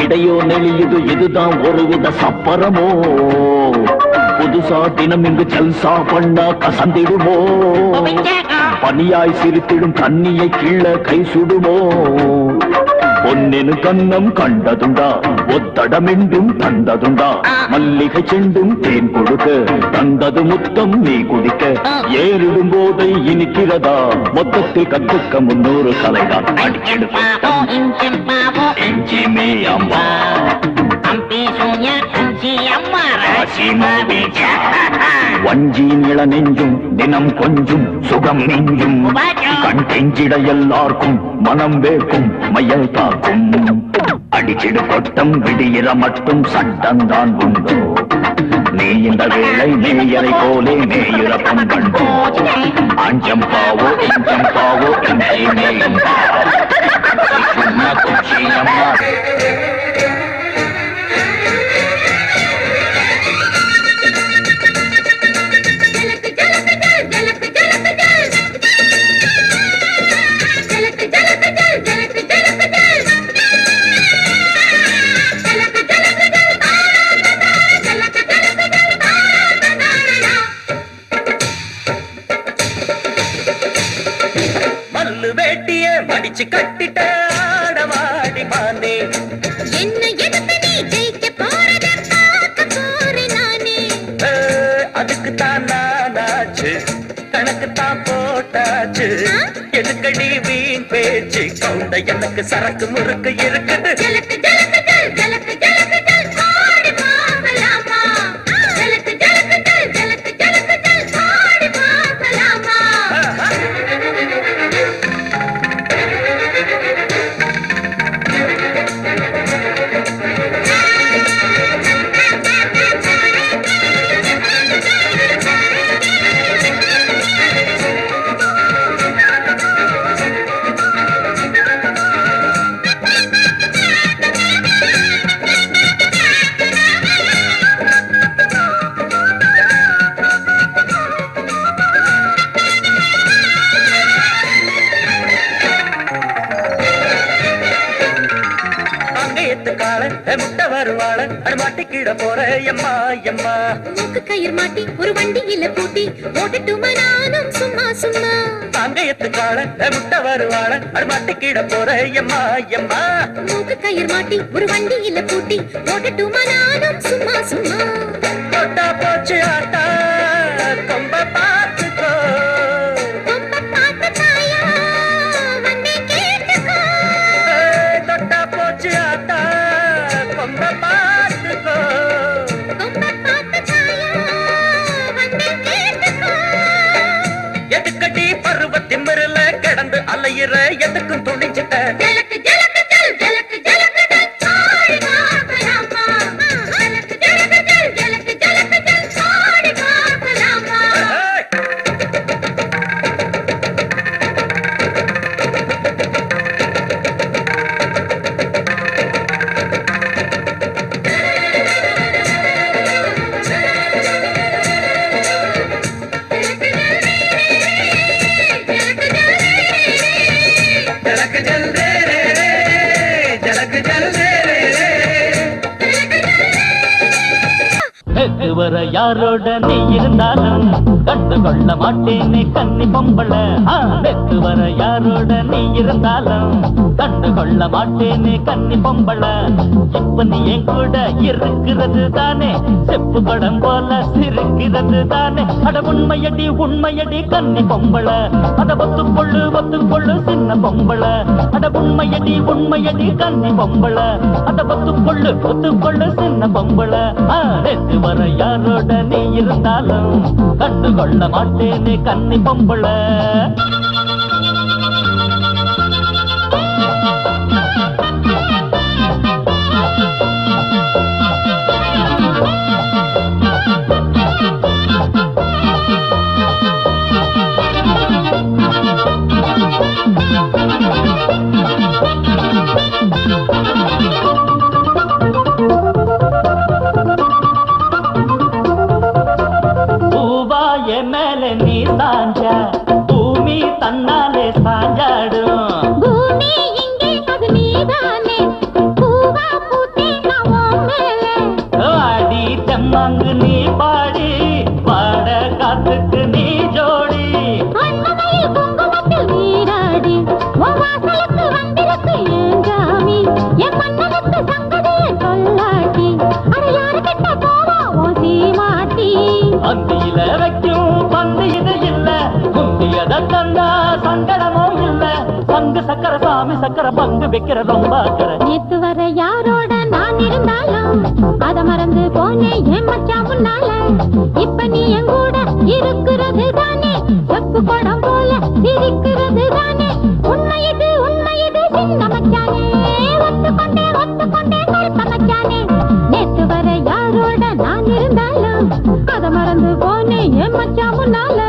இடையோ நெளியுது இதுதான் ஒருவித சப்பரமோ புதுசா தினம் இங்கு ஜல்சா பண்ணா கசந்திடுமோ பனியாய் சிரித்திடும் கண்ணியை கீழ கை சுடுமோ பொன்னெனு கண்ணம் கண்டதுண்டா ஒத்தடமென்றும் தந்ததுண்டா மல்லிகை செண்டும் தேன் கொடுக்க தந்தது முத்தம் நீ குடிக்க ஏறிடும் போதை இனிக்கிறதா மொத்தத்தில் கத்துக்க 300 கலைதான் அம்மா வஞ்சியின் இள நெஞ்சும் தினம் கொஞ்சும் சுகம் நெஞ்சும் கண் கெஞ்சிட எல்லாருக்கும் மனம் வேர்க்கும் மயல் தாக்கும் அடிச்சிடு கொட்டம் விடுகிற மட்டும் சட்டம் தான் உண்டோ நீ இந்த வேளை மேயரை போலே மேயுற பொன் வண்டோ அஞ்சம் பாவோ இஞ்சம் பாவோ இங்கே மேயும் அம்மா மடிச்சு கட்டிட்ட ஆடவாடி மானே என்ன எதுக்கு நீ ஜெயிக்க போறத பார்க்க போறேன் நானே அதுக்கு தான் நானாச்சு கணக்கு தான் போட்டாச்சு எதுக்கடி வீண் பேச்சு கவுண்ட எனக்கு சரக்கு முறுக்கு இருக்குது. ஜலக்கு ஜலக்கு ஜல் ஜலக்கு ஜலக்கு ஜல் ஆடி பார்க்கலாமா ஜலக்கு ஜலக்கு ஜல் ஜலக்கு ஜலக்கு ஜல் ஆடி பார்க்கலாமா முட்டை வருவாள அது மாட்டிக்கிட போற எம்மா எம்மா மூக்கு கயிறு மாட்டி ஒரு வண்டியில பூட்டி ஓட்டட்டுமா நானும் சும்மா சும்மா அங்கையத்துக்கால முட்டை வருவாள அது மாட்டிக்கிட போற எம்மா எம்மா மூக்கு கயிறு மாட்டி ஒரு வண்டியில பூட்டி ஓட்டட்டுமா நானும் சும்மா சும்மா தொட்டா போச்சு ஆட்டா கொம்ப பார்த்துக்கோ கொம்ப பார்த்து தாயா வந்தே கேட்டுக்கோ தொட்டா போச்சு ஆட்டா கொம்ப பார்த்துக்கோ கொம்ப பார்த்து தாயா வந்தே கேட்டுக்கோ எதுக்கடி பருவத்திமிரல கிடந்து அலையிற எதுக்கும் துணிச்சிட்ட ஜலக்கு ஜலக்கு ஜல் ஜலக்கு ஜலக்கு ஜல் ஆடி பார்க்கலாமா ஜலக்கு ஜலக்கு ஜல் ஜலக்கு ஜலக்கு ஜல் ஆடி பார்க்கலாமா ஜலக்கு ஜல் ரே ரே ரே ஜலக்கு ஜல் ரே ரே ரே நேத்து வர யாரோட நீ இருந்தாலும் கண்டு கொள்ள மாட்டேனே கன்னி பொம்பள நேத்து வர யாரோட நீ இருந்தாலும் கண்டு கொள்ள மாட்டேனே கன்னி பொம்பள இப்ப நீ என் கூட இருக்கிறது தானே செப்பு படம் போல சிரிக்கிறது தானே அட உண்மையடி கன்னி பொம்பள அத ஒத்துக்கொள்ளு சின்ன பொம்பள அட உண்மையடி கன்னி பொம்பள அத ஒத்துக்கொள்ளு சின்ன பொம்பள நேத்து வர யாரோட நீ இருந்தாலும் கண்டு கொள்ள மாட்டேனே கன்னி பொம்பள மேல நீ சாஞ்சா பூமி தன்னாலே சாஞ்சாடும் பூமி இங்கே அது நீதானே பூவா பூத்தே நான் மேலே ஆடி செம்மாங்கு நீ பாடி பாட காத்துக்கு நீ ஜோடி அண்ணமையில் குங்குமத்தில் நீராடி வாசலுக்கு வந்திருக்கு ஏன் ஜாமி என் மன்னனுக்கு சங்கதியை கொள்ளாட்டி அட யாரு கிட்ட போவா ஓசி மாட்டி அந்தியில வைக்கும் பந்து இது இல்ல குந்தியத தந்தா சங்கடமும் இல்ல சங்கு சக்கர சாமி சக்கர பங்கு வைக்கிற ரொம்ப அக்கறை நேத்து வர யாரோட நான் இருந்தாலும் அத மறந்து போனேன் என் மச்சான் முன்னால இப்ப நீ என் கூட இருக்கிறது தானே செப்பு படம் போல சிரிக்கிறது தானே உண்மையது சின்ன மச்சானே ஒத்துக்கொண்டே கருத்த மச்சானே நேத்து வர யாரோட நான் இருந்தாலும் அத மறந்து போனேன் என் மச்சான் முன்னால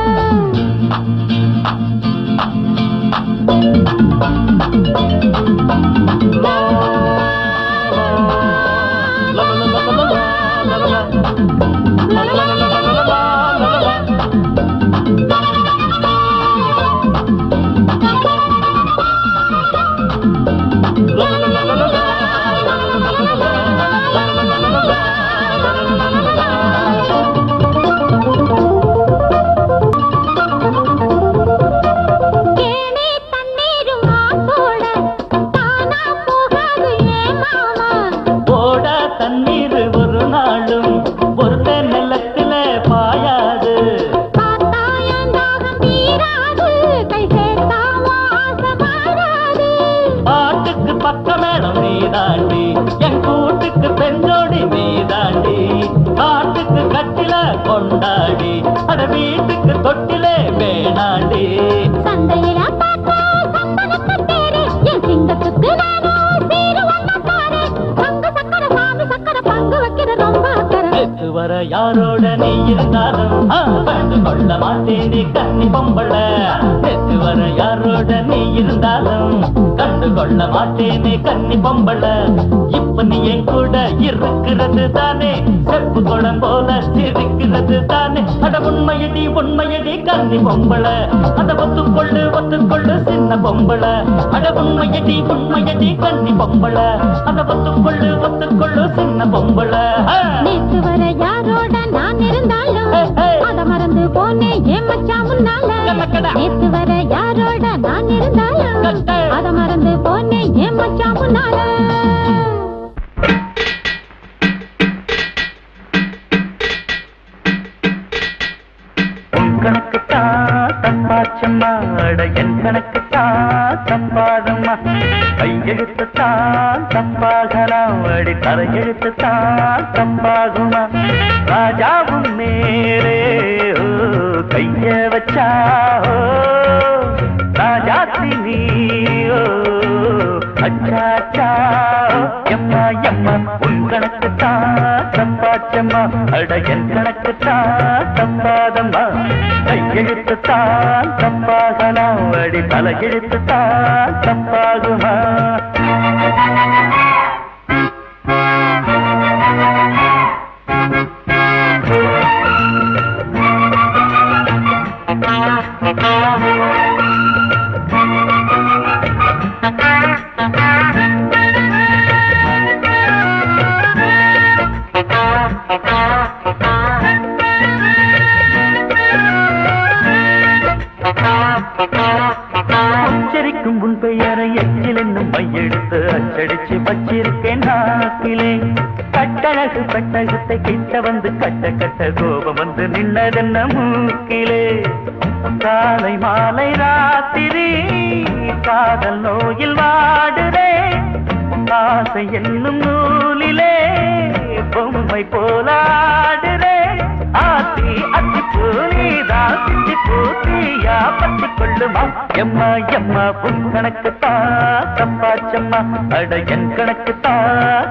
நீதாண்டி என் கூட்டுக்கு பெஞ்சோடி நீதாண்டி காட்டுக்கு கட்டில கொண்டாடி அட வீட்டுக்கு தொட்டிலே வேணாண்டி சந்தையில பார்த்தா சந்தனத்து தேரு என் சிங்கத்துக்கு நானும் சீரு ஒண்ணா தாரு பங்கு சக்கர சாமி சக்கர பங்கு வைக்கிற ரொம்ப அக்கறை நேத்து வர யாரோட நீ இருந்தாலும் கண்டு கொள்ள மாட்டேன் கன்னி பொம்பள நேத்து வர யாரோட நீ இருந்தாலும் கண்டு கொள்ள மாட்டேன் கன்னி பொம்பள இப்ப நீ என் கூட இருக்கிறது தானே செப்பு குடம் போல சிரிக்கிறது தானே அட உண்மையடி கன்னி பொம்பள அத ஒத்துக்கொள்ளு சின்ன பொம்பள அட உண்மையடி கன்னி பொம்பள அத ஒத்துக்கொள்ளு சின்ன பொம்பள நேத்து வர யாரோட நான் இருந்தாலும் அத மறந்து போனேன் ஏன் மச்சான் முன்னால நேத்து வர யாரோட நான் இருந்தாலும் அத மறந்து போனேன் ஏன் மச்சான் முன்னால கணக்குத்தான் தப்பாச்சம்மா அட என் கணக்குத்தான் தப்பாதம்மா கையெழுத்துத்தான் தப்பாகலாம் அடி தலையெழுத்துத்தான் தப்பாகுமா ராஜாவும் மேலே கைய வச்சா ராஜாத்தி நீயோ அச்சாச்சா எம்மா எம்மா உன் கணக்குத்தான் தப்பாச்சம்மா அட என் கணக்குத்தான் தப்பாதம்மா கையெழுத்துத்தான் தப்பாகலாம் அடி தலையெழுத்துத்தான் தப்பாகுமா உச்சரிக்கும் உன் பெயரை எச்சில் என்னும் மையெடுத்து அச்சடிச்சு வச்சிருக்கேன் நாக்கிலே கட்டழகு பெட்டகத்தை கிட்ட வந்து கட்ட கட்ட கோபம் வந்து நின்னதென்ன மூக்கிலே காலை மாலை ராத்திரி காதல் நோயில் வாடுறே ஆசை என்னும் நூலிலே பொம்மை போலாடுறே ஆத்தி அத்தி பூனிதான் சித்தி பூத்தியா பத்தி கொள்ளுமா எம்மா எம்மா உன் கணக்குத்தான் தப்பாச்சம்மா அட என் கணக்குத்தான்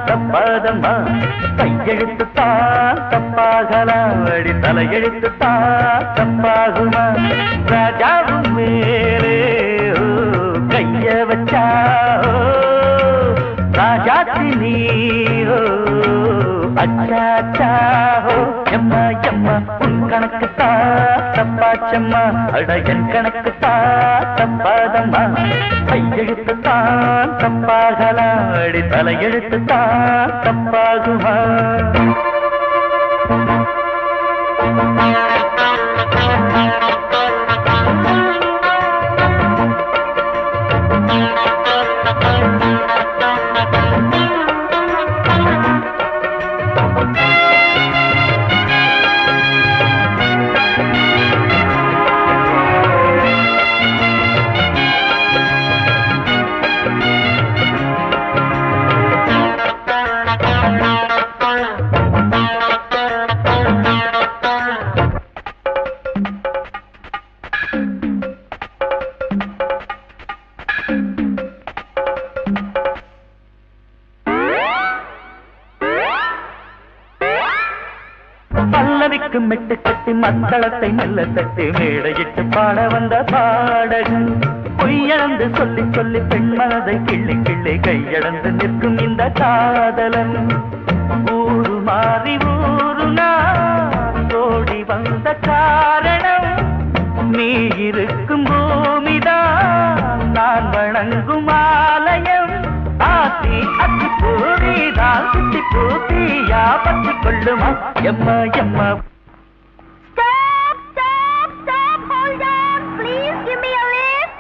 தப்பாதம்மா கையெழுத்துத்தான் தப்பாகலாம் அடி தலையெழுத்துத்தான் தப்பாகுமா ராஜாவும் மேலே கைய வச்சா ராஜாத்தி நீயோ அச்சாச்சா எம்மா எம்மா உன் கணக்குத்தான் தப்பாச்சம்மா அட என் கணக்குத்தான் தப்பாதம்மா கையெழுத்துத்தான் தப்பாகலாம் அடி தலையெழுத்துத்தான் தப்பாகுமா பல்லவிக்கு மெட்டு கட்டி மத்தளத்தை மெல்ல தட்டி மேடையிட்டு பாட வந்த பாடகன் பொய்யளந்து சொல்லி சொல்லி பெண் மனதை கிள்ளி கிள்ளி கையளந்து நிற்கும் இந்த காதலன் ஊரு மாறி ஊரு நான் ஓடி வந்த காரணம் நீ இருக்கும் பூமிதான் நான் வணங்கும் ஆலயம் ஆத்தி அத்தி பூரிதான் சுத்தி பூத்தியா பத்தி கொள்ளுமா எம்மா எம்மா Hold on, please give me a lift.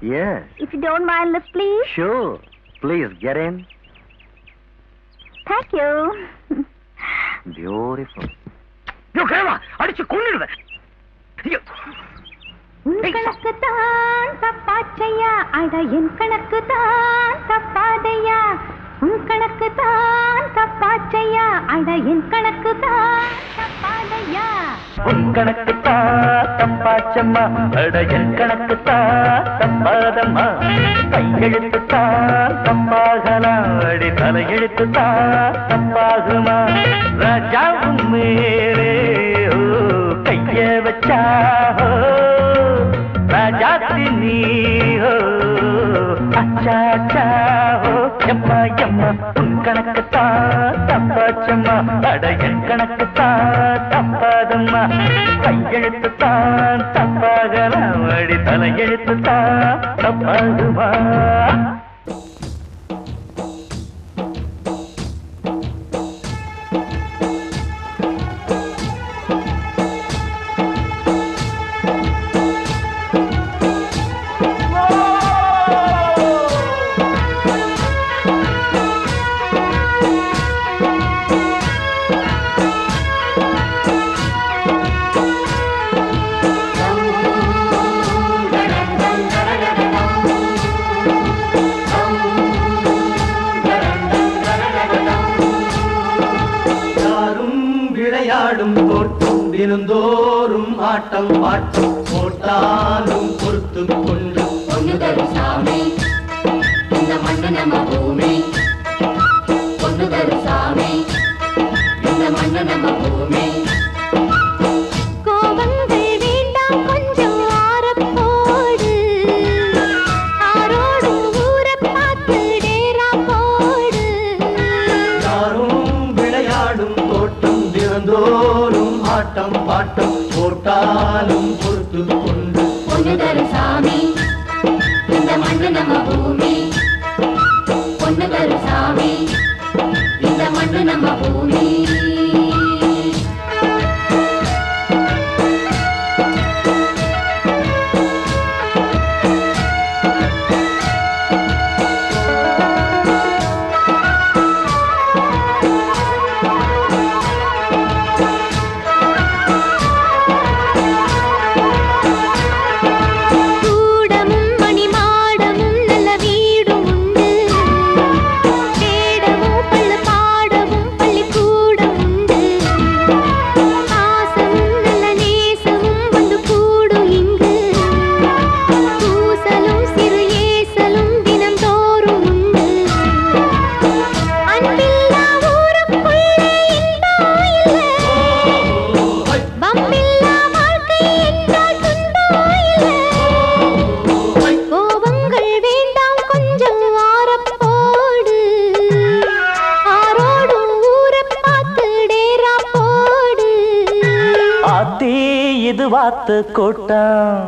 Yes, If you don't mind, lift please. sure. Please get in. Thank you. Beautiful. யோ கிழவா அடிச்சு கொன்னுடுவேன். உன் கணக்கு தான் தப்பாச்சையா, அட என் கணக்கு தான் தப்பாதையா. உன் கணக்கு தான் தப்பாச்சையா, அட என் கணக்கு தான் தப்பாதையா. உன் கணக்கு தப்பாச்சம்மா, அட என் கணக்கு தப்பாதம்மா. கையெழுத்து தப்பாகலாம், அடி தலையெழுத்து தப்பாகுமா. ராஜாவும் மேலே கைய வச்சா ராஜாத்தி நீ அச்சா அச்சா எம்மா எம்மா. உன் கணக்கு தப்பாச்சம்மா, அட என் கணக்கு தப்பாதம்மா. கையெழுத்து தப்பாகலாம், அடி தலையெழுத்து தப்பாகுமா. விளையாடும் தோட்டம் தினந்தோறும் ஆட்டம் பாட்டம் போட்டாலும் பொறுத்து கொண்டு பொண்ணு தரும் சாமி இந்த மண்ணு நம்ம பூமி. பொண்ணு தரும் சாமி இந்த மண்ணு நம்ம பூமி. கோபங்கள் வேண்டாம் கொஞ்சம் ஆரப்போடு, ஆரோடு ஊரை பார்த்து டேரா போடு. யாரும் விளையாடும் தோட்டம் தினந்தோறும் ஆட்டம் பாட்டம் போட்டாலும் பொறுத்து கொண்டு பொண்ணு தரும் சாமி இந்த மண்ணு நம்ம பூமி. பொண்ணு தரும் சாமி இந்த மண்ணு நம்ம பூமி. கூடமும் மணிமாடமும் நல்ல வீடும் உண்டு, வேடமும் பள்ளு பாடமும் பள்ளிக்கூடம் உண்டு. பாசமும் நல்ல நேசமும் வந்து கூடும் இங்கு, பூசலும் சிறு ஏசலும் தினந்தோறும் உண்டு. அன்பில்லா ஊருக்குள்ளே இன்பம் இல்லை, வம்பில்லா வாழ்க்கை என்றால் துன்பம் இல்லை. கோபங்கள் வேண்டாம் கொஞ்சம் ஆரப்போடு, ஆரோடு ஊரை பார்த்து டேரா போடு. ஆத்தி இது வாத்து கூட்டம்.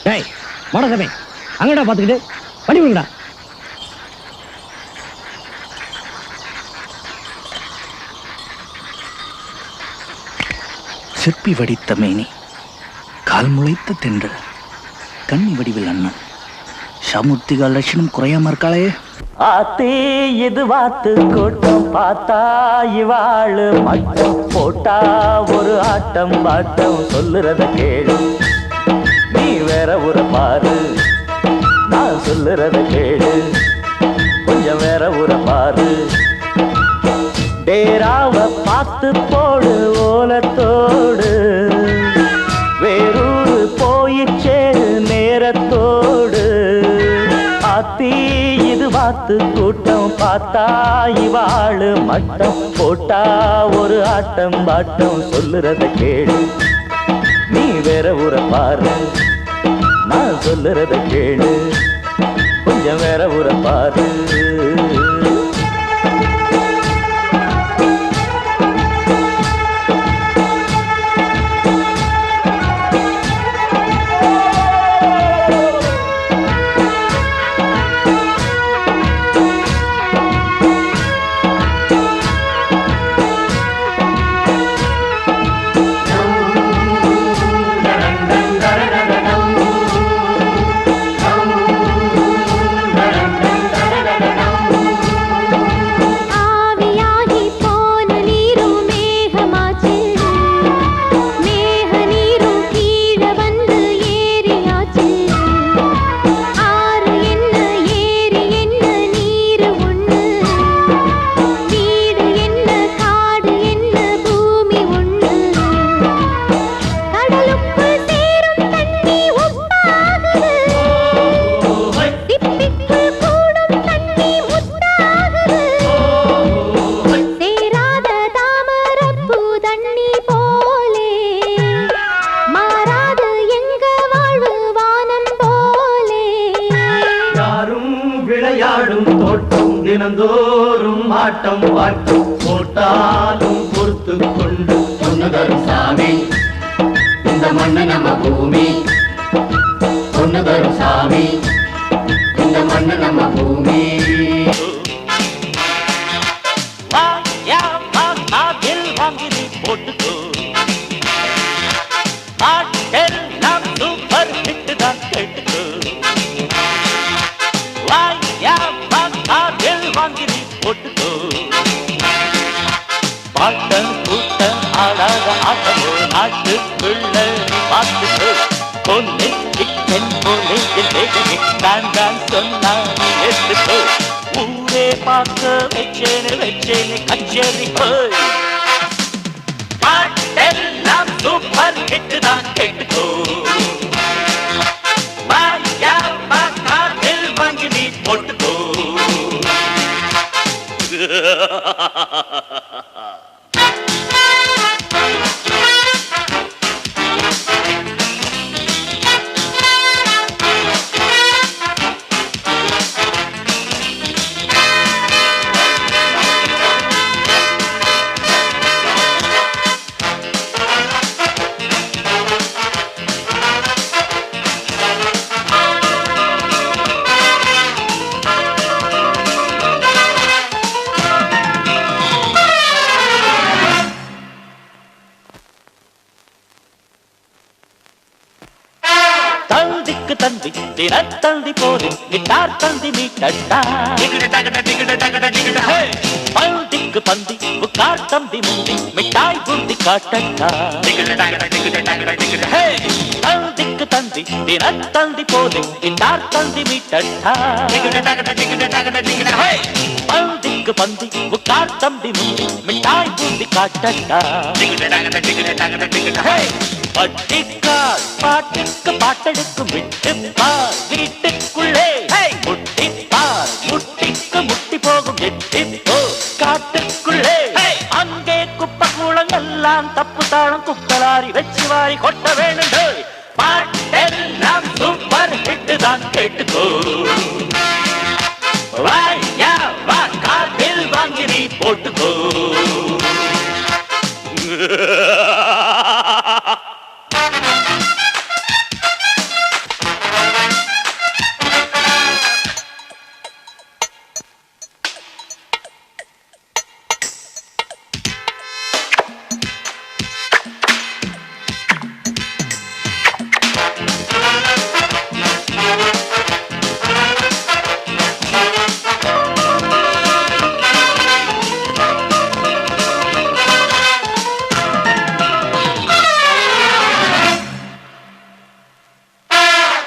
டேய் மோடசாமி, அங்கடா பாத்துக்கிட்டு வண்டி விடுங்கடா. சிற்பி வடித்த மேனி, கால் முளைத்த தென்றல், கண்ணி வடிவில் அண்ணன், ஷாமூர்த்திகால் லட்சணம் குறையாம இருக்காளே. ஆத்தி இது வாத்து கூட்டம், பார்த்தா இவாளு மட்டும் போட்டா ஒரு ஆட்டம் பாட்டம். சொல்லுறத கேளு, நீ வேற ஊரை பாரு. நான் சொல்லுறத கேளு, கொஞ்சம் வேற ஊரை பாரு. டேராவ பார்த்து போடு ஓலத்தோடு, வேறூரு போயிச்சேரு நேரத்தோடு. ஆத்தி இது வாத்து கூட்டம், பார்த்தா இவாளு மட்டம் போட்டா ஒரு ஆட்டம் பாட்டம். சொல்லுறத கேளு, நீ வேற ஊரை பாரு. நான் சொல்லுறத கேளு, கொஞ்சம் வேற ஊரை பாரு. Da பாட்டம் போட்டாலும் பொறுத்து கொண்டு பொண்ணு தரும் சாமி இந்த மண்ணு நம்ம பூமி பொண்ணு தரும் சாமி இந்த மண்ணு நம்ம பூமி போட்டுக்கோ பாட்டெல்லாம் சூப்பர் ஹிட் தான் கேட்டுக்கோ வாயா பாட்டில் வாங்கி நீ போட்டுக்கோ பாட்ட கூட்ட ஆடாத ஆட்டமோ நாட்டுக்குள்ள நீ பார்த்துக்கோ பொண்ணு சிக்கன் போலே நான் தான் சொன்னா நீ எடுத்துக்கோ ஊரே பார்க்க வச்சேன்னு கச்சேரி போய் பாட்டெல்லாம் சூப்பர் ஹிட் தான் கேட்டுக்கோ வாயா பாட்டில் வாங்கி நீ போட்டுக்கோ தந்தி தினத்தந்தி போது கிட்டார் தந்தி மீட்டா பந்திக்கு பந்தி புக்கார் தந்தி முந்தி மிட்டாய் புந்தி காட்டட்டா தந்திக்கு தந்தி தினத்தந்தி போது கிட்டார் தந்தி மீட்டா பந்திக்கு பந்தி புக்கார் தந்தி முந்தி மிட்டாய் புந்தி காட்டட்டா பட்டிக்கால் பாட்டுக்கு பாட்டெடுக்கும் விட்டுப்பார் வீட்டுக்குள்ளே முட்டிப்பார் முட்டிக்கு முட்டி போகும் எட்டிப்போ காட்டுக்குள்ளே அங்கே குப்பை கூளங்கள்லாம் தப்பு தாளம் குப்பலாரி வச்சு வாரி கொட்ட வேணும் பாட்டெல்லாம் சூப்பர் ஹிட் தான் கேட்டுக்கோ வாயா வா காதில் வாங்கி நீ போட்டுக்கோ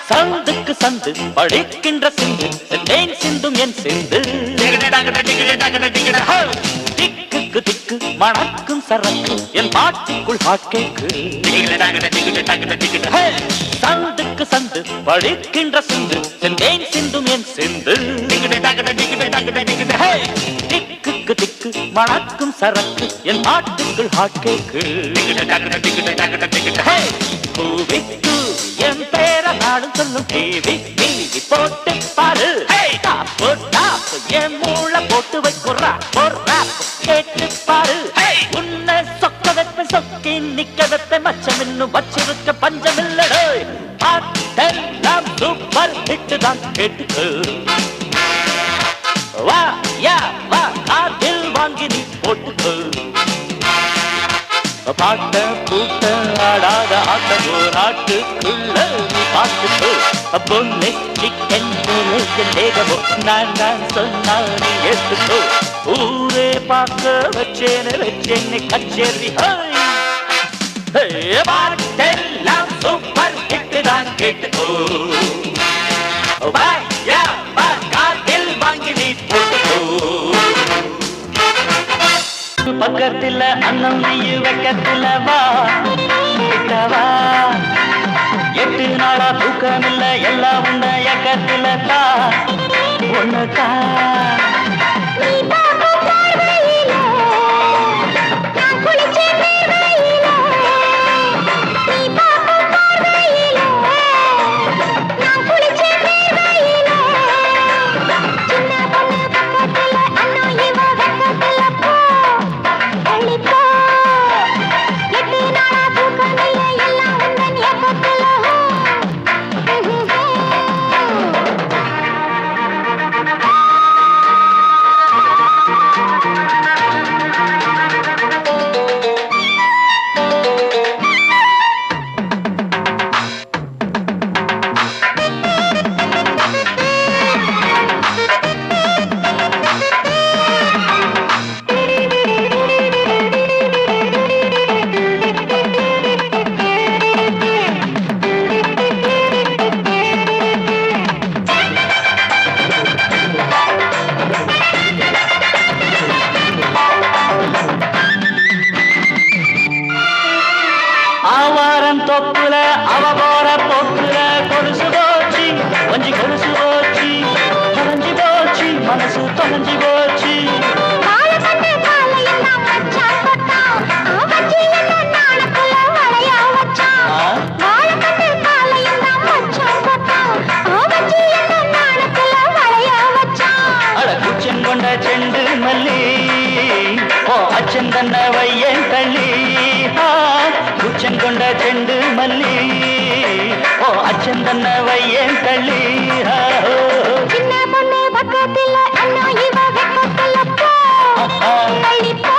சந்துக்கு சந்து படிக்கின்ற சிந்து செந்தேன் சிந்தும் என் சிந்து திக்குக்கு திக்கு மணக்கும் சரக்கு என் பாட்டுக்குள் ஹாக்கேக்கு சந்துக்கு சந்து படிக்கின்ற சிந்து செந்தேன் சிந்தும் என் சிந்து திக்குக்கு திக்கு மணக்கும் சரக்கு என் பாட்டுக்குள் ஹாக்கேக்கு பூவிக்கு என் பேர நாடும் சொல்லும் டிவி டிவி போட்டு பாரு டாப்பு டாப்பு என் மூளை போட்டு வைக்குறா ஒரு ராப் கேட்டு பாரு உன்னை சொக்க வைப்ப சொக்கி நிக்க வைப்ப மச்சம் இன்னும் வச்சிருக்க பஞ்சம் இல்லடோ பாட்டெல்லாம் சூப்பர் ஹிட் தான் கேட்டுக்கு வா யா வா காதில் வாங்கி நீ போட்டுக்கு பாட்ட கூட்ட ஆடாத ஆட்டமோ நாட்டுக்குள்ள நீ பார்த்துக்கோ பொண்ணு சிக்கன் தேகமோ நான் தான் சொன்னா நீ எடுத்துக்கோ ஊரே பார்க்க வச்சேன்னு கச்சேரி பாட்டெல்லாம் சூப்பர் ஹிட் தான் கேட்டுக்கோ வாயா வா காதில் வாங்கி நீ போட்டுக்கோ பக்கத்துல அண்ணன் நெய்யு வெக்கத்துல வா கிட்டவா 8 நாளா தூக்கமில்ல எல்லாம் உண்ட இயக்கத்துல தா ஒண்ணுக்கா சின்ன பொண்ணு பக்கத்துல அண்ணன் இவ வெக்கத்துல தோப்புல அவ போற போக்குல கொலுசு போச்சு கொஞ்சி கொலுசு போச்சு தொலைஞ்சு போச்சு மனசு தொலைஞ்சு போச்சு கொண்ட செண்டு மல்லி ஓ அச்சன் தன்ன வையன் தள்ளி குச்சன் கொண்ட செண்டு மல்லி ஓ அச்சன் தன்ன வையன் தள்ளி சின்ன பொண்ணு பக்கத்துல அண்ணா இவ வெக்கத்துல போ தள்ளி போ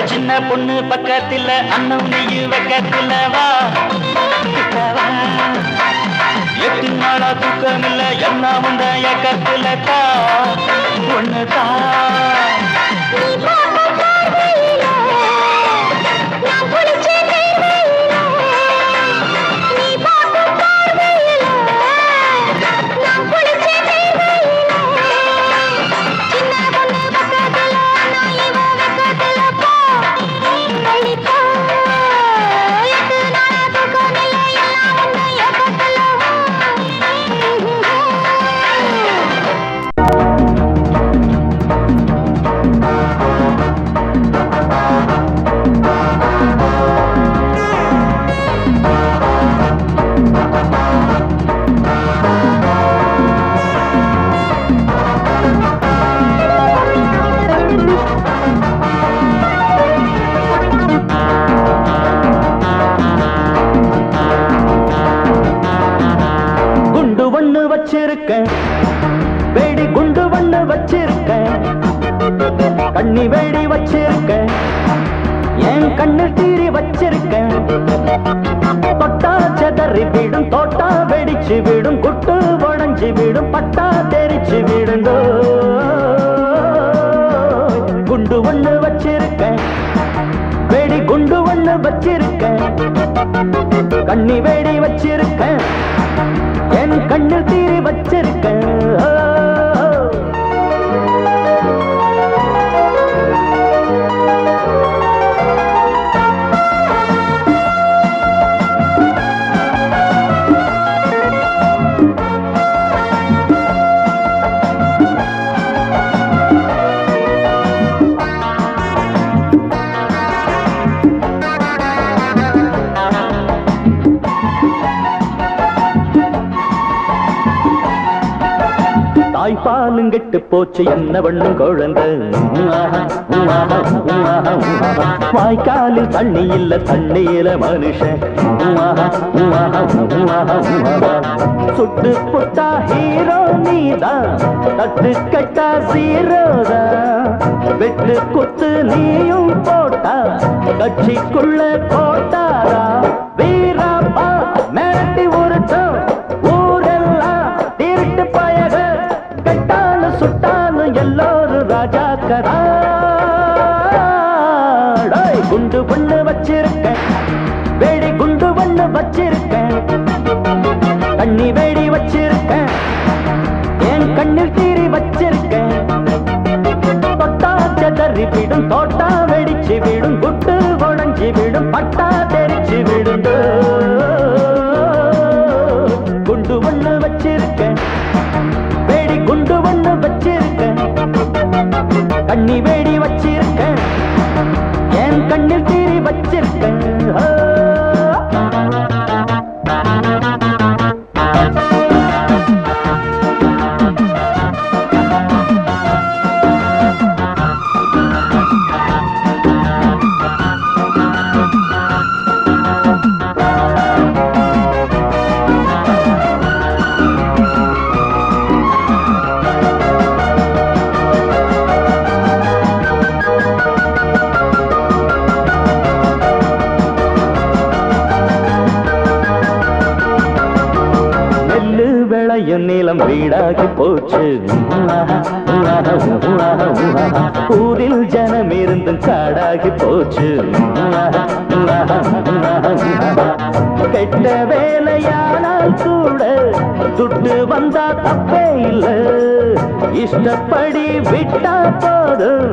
சின்ன பொண்ணு பக்கத்துல அண்ணன் நீ வெக்கத்துல வா 8 நாளா தூக்கம் இல்ல என்ன வந்த ஏக்கத்துல தா ஒண்ணுதா வேடி குண்டு வண்ணு வச்சிருக்கேன் கண்ணி வேடி வச்சிருக்கேன் என் கண்ணு தீரி வச்சிருக்கேன் தொட்டா செதறி விடும் தோட்டா வெடிச்சு விடும் குட்டு உடஞ்சி விடும் பட்டா தெரிச்சு விடுங்கோ குண்டு ஒண்ணு வச்சிருக்கேன் வேடி குண்டு ஒண்ணு வச்சிருக்கேன் கண்ணி வேடி வச்சிருக்கேன் என் கண்ணில் தீரி வச்சிருக்கேன் தாய்ப்பாலும் கெட்டு போச்சு என்ன பண்ணும் குழந்தை வாய்க்காலில் தண்ணி இல்ல தண்ணீர மனுஷன் சுட்டு புட்டா ஹீரோ நீதான் தட்டு கட்டா சீரோதான் வெட்டு குத்து நீயும் போட்டா கட்சிக்குள்ள போட்டாரா வீராப்பா மிரட்டி உருட்டும் ஊரெல்லாம் திருட்டு பயக கட்டாலும் சுட்டாலும் எல்லோரும் ராஜாக்கரா குண்டு ஒண்ணு வச்சிருக்கேன் வேடி குண்டு ஒண்ணு வச்சிருக்கேன் தண்ணி வேடி வச்சிருக்கேன் என் கண்ணில் தீரி வச்சிருக்கேன் தொட்டா செதறி விடும் தோட்டா வெடிச்சு விடும் குட்டு உடஞ்சி விடும் பட்டா தெரிச்சு விடும் கண்ணில் தீரி வச்சிருக்கேன். நீளம் வீடாகி போச்சு. ஊரில் ஜனம் இருந்தும் காடாகி போச்சு. கெட்ட வேலையானால் கூட துட்டு வந்தா தப்பே இல்லை. இஷ்டப்படி விட்டா போதும்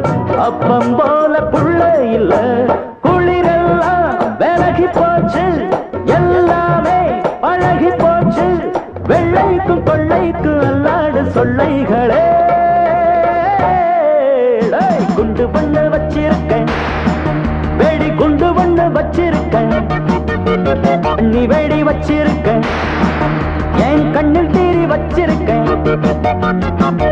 அப்பம் போல புள்ள இல்ல. குளிரெல்லாம் விலகி போச்சு, எல்லாமே பழகி போச்சு. வெள்ளைக்கும் கொள்ளைக்கும் அல்லாடு சொல்லைகளே. குண்டு பண்ண வச்சிருக்கேன், வெடி குண்டு பண்ண வச்சிருக்கேன். நீ வெடி வச்சிருக்கேன், என் கண்ணில் தீரி வச்சிருக்கேன்.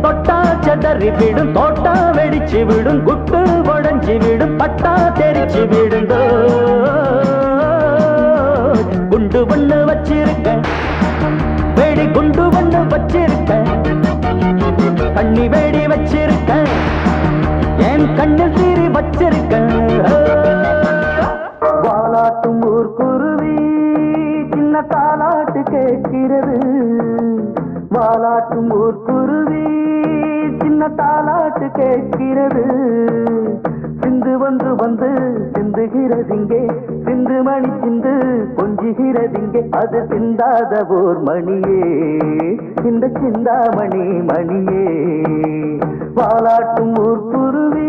தொட்டா சதறி விடும், தோட்டா வெடிச்சு விடும், குட்டு உடஞ்சி விடும், பட்டா தெரிச்சு விடுந்தோ. குண்டு பண்ண வச்சிருக்கேன், வெடி குண்டு பண்ண வச்சிருக்கேன். கண்ணி வெடி வச்சிருக்கேன், என் கண்ணில் தீரி வச்சிருக்கேன். வாலாட்டும் ஊர் குருவி சின்ன தாலாட்டு கேட்கிறது. வாலாட்டும் ஊர் குருவி சின்ன தாலாட்டு கேட்கிறது. சிந்து ஒன்று வந்து சிந்துகிறதிங்கே, சிந்து மணி சிந்து கொஞ்சுகிறதிங்கே. அது சிந்தாத ஓர் மணியே, இந்த சிந்தாமணி மணியே. வாலாட்டும் ஊர் குருவி.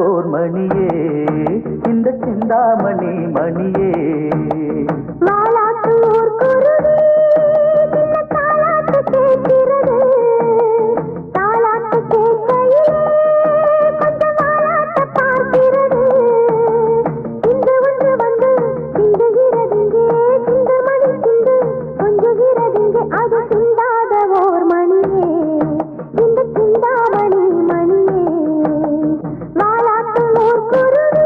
ஓர் மணியே, இந்த சிந்தாமணி மணியே. வாலாட்டு ஊர் குருவி சின்ன தாலாட்டு கேட்கிறது. தாலாட்டு கேட்கையிலே கொஞ்சம் வாலாட்ட பார்க்கிறது. சிந்து ஒன்று வந்து சிந்துகிறதிங்கே, சிந்து மணி சிந்து கொஞ்சுகிறதிங்கே. அது சிந்தாத ஓர் மணியே, இந்த சிந்தாமணி மணியே. வாலாட்டு ஊர் குருவி.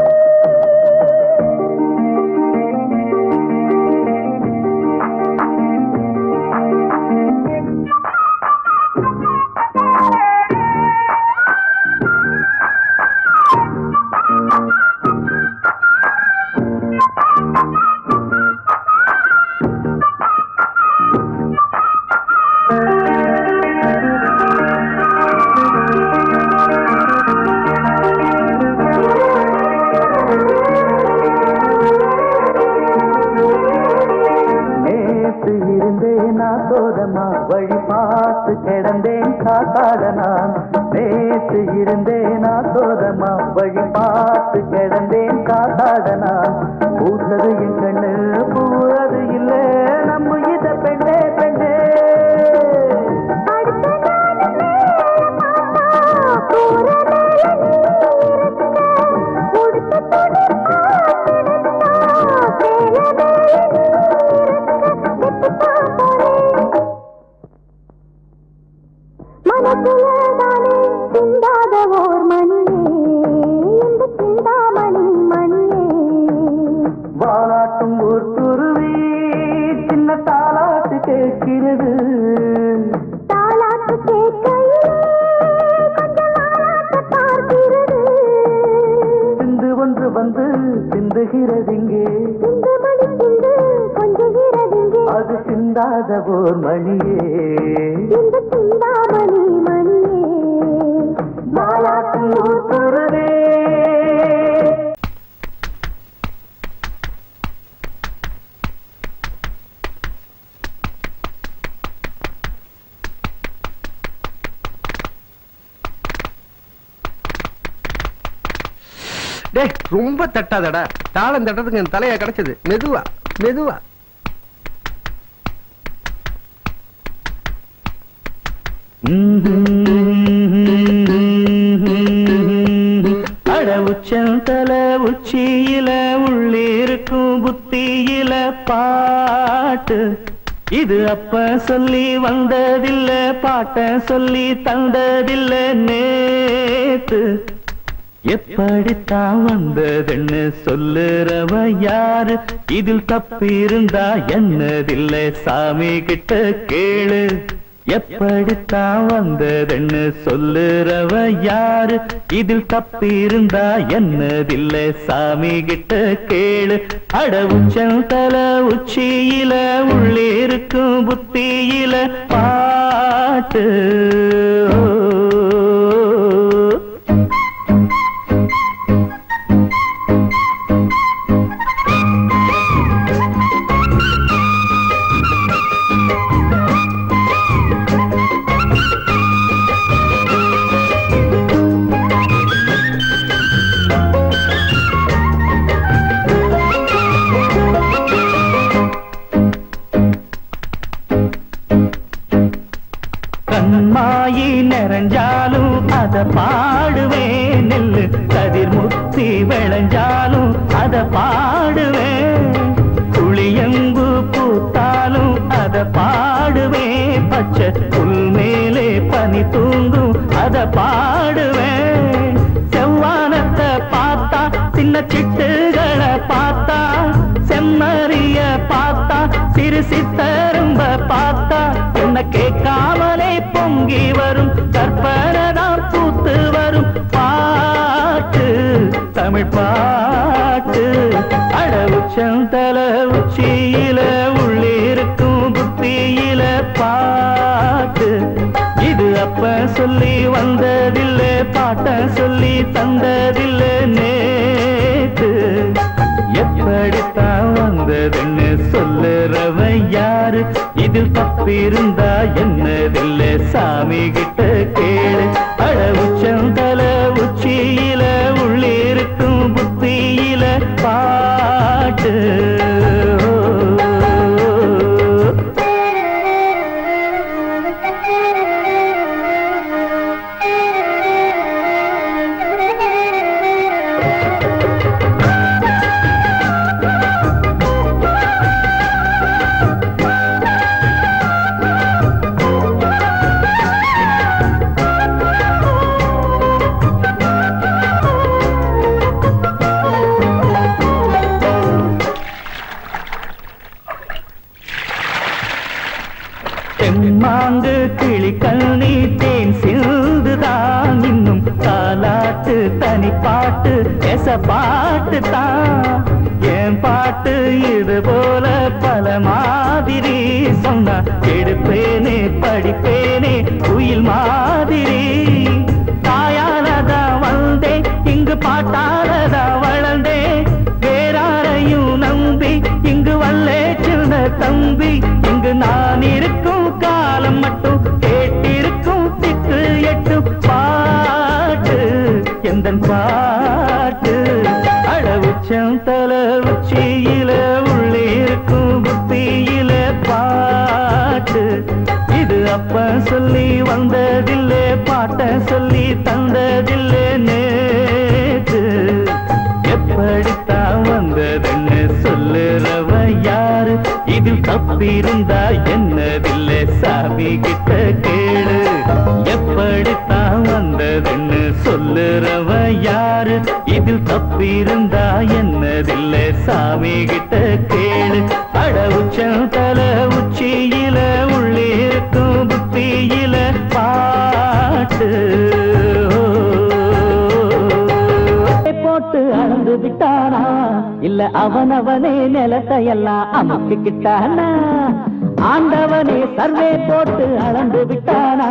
வழி பார்த்து கிடந்தேன் காத்தாட நான். நேற்று இருந்தேன் சோதமா, வழி பார்த்து கிடந்தேன் காத்தாட நான். பூத்தது என் கண்ணு, பூவது இல்லை நம்ம இத பெண்ணே பெண்ணே. மனசுலதானே சிந்தாத ஓர் மணியே, சிந்துகிறதிங்கே அது சிந்தாத போர் மணியே சிந்தாமணி மணியே மாலாட்டு ஊத்துறதே. டேய் ரொம்ப தட்டாதடா, தாளம் தட்டதுக்கு என் தலையா கிடைச்சது. மெதுவா மெதுவா. அட உச்சந்தல உச்சியில உள்ளிருக்கும் புத்தியில பாட்டு இது அப்ப சொல்லி வந்ததில்ல, பாட்ட சொல்லி தந்ததில்ல நேத்து. எப்படித்தான் வந்ததுன்னு சொல்லுறவ யாரு, இதில் தப்பிருந்தா என்னதில்லை சாமி கிட்ட கேளு. எப்படித்தான் வந்ததுன்னு சொல்லுறவ யாரு, இதில் தப்பிருந்தா என்னதில்லை சாமி கிட்ட கேளு. அட உச்சந்தல உச்சியில உள்ளிருக்கும் புத்தியில பாட்டு. கண்மாயி நிறைஞ்சாலும் அத பாடுவேன், நெல்லு கதிர் முத்தி விளைஞ்சாலும் அத பாடுவேன். புளியம்பு பூத்தாலும் அத பாடுவேன், பச்சை புல் மேலே பனி தூங்கும் அத பாடுவேன். செவ்வானத்தை பார்த்தா சின்ன சிட்டுகளை பார்த்தா, செம்மறிய பார்த்தா சிறு சித்தரும்ப பார்த்தா, என்ன கேட்காமலே பொங்கி வரும் கற்பனதான் பூத்து வரும் பாட்டு, தமிழ் பாட்டு. அட உச்சந்தல உச்சியில உள்ளிருக்கும் புத்தியில பாட்டு இது அப்ப சொல்லி வந்ததில்லை, பாட்ட சொல்லி தந்ததில்லை நேத்து. எப்படித்தான் வந்ததுன்னு சொல்லுறவ யாரு, இதில் தப்பிருந்தா என்னதில்லை சாமி கிட்ட கேளு. அட உச்சந்தல உச்சியில உள்ளிருக்கும் புத்தியில பாட்டு. தெம்மாங்கு கிளிக்கண்ணி தேன் சிந்துதான், இன்னும் தாலாட்டு தனி பாட்டு எச பாட்டு தான். என் பாட்டு இது போல பல மாதிரி சொன்னா எடுப்பேனே படிப்பேனே குயில் மாதிரி. தாயாலதா வந்தேன் இங்கு பாட்டாலதா வளர்ந்தேன், வேறாரையும் நம்பி இங்கு வல்லே சின்ன தம்பி. இங்கு நான் இருக்கும் காலம் மட்டும் கேட்டிருக்கும் திக்கு எட்டு பாட்டு எந்தன் பாட்டு. அட உச்சந்தல உச்சியில உள்ளிருக்கும் புத்தியில பாட்டு இது அப்ப சொல்லி வந்ததில்லை, பாட்ட சொல்லி தந்ததில்லை நேத்து. எப்படித்தான் வந்ததுன்னு சொல்லுறவ யாரு, இதில் தப்பிருந்தா என்னதில்லை சாமி கிட்ட கேளு. எப்படித்தான் வந்ததுன்னு சொல்லுறவ யாரு, இதில் தப்பிருந்தா என்னதில்லை சாமி கிட்ட கேளு. அட உச்சந்தல உச்சியில உள்ளிருக்கும் புத்தியில பாட்டு. போட்டு அளந்து விட்டானா இல்ல அவனவனே நிலத்தை எல்லாம் அமுக்கிக்கிட்டானா ஆண்டவனே சர்வே போட்டு அளந்து விட்டானா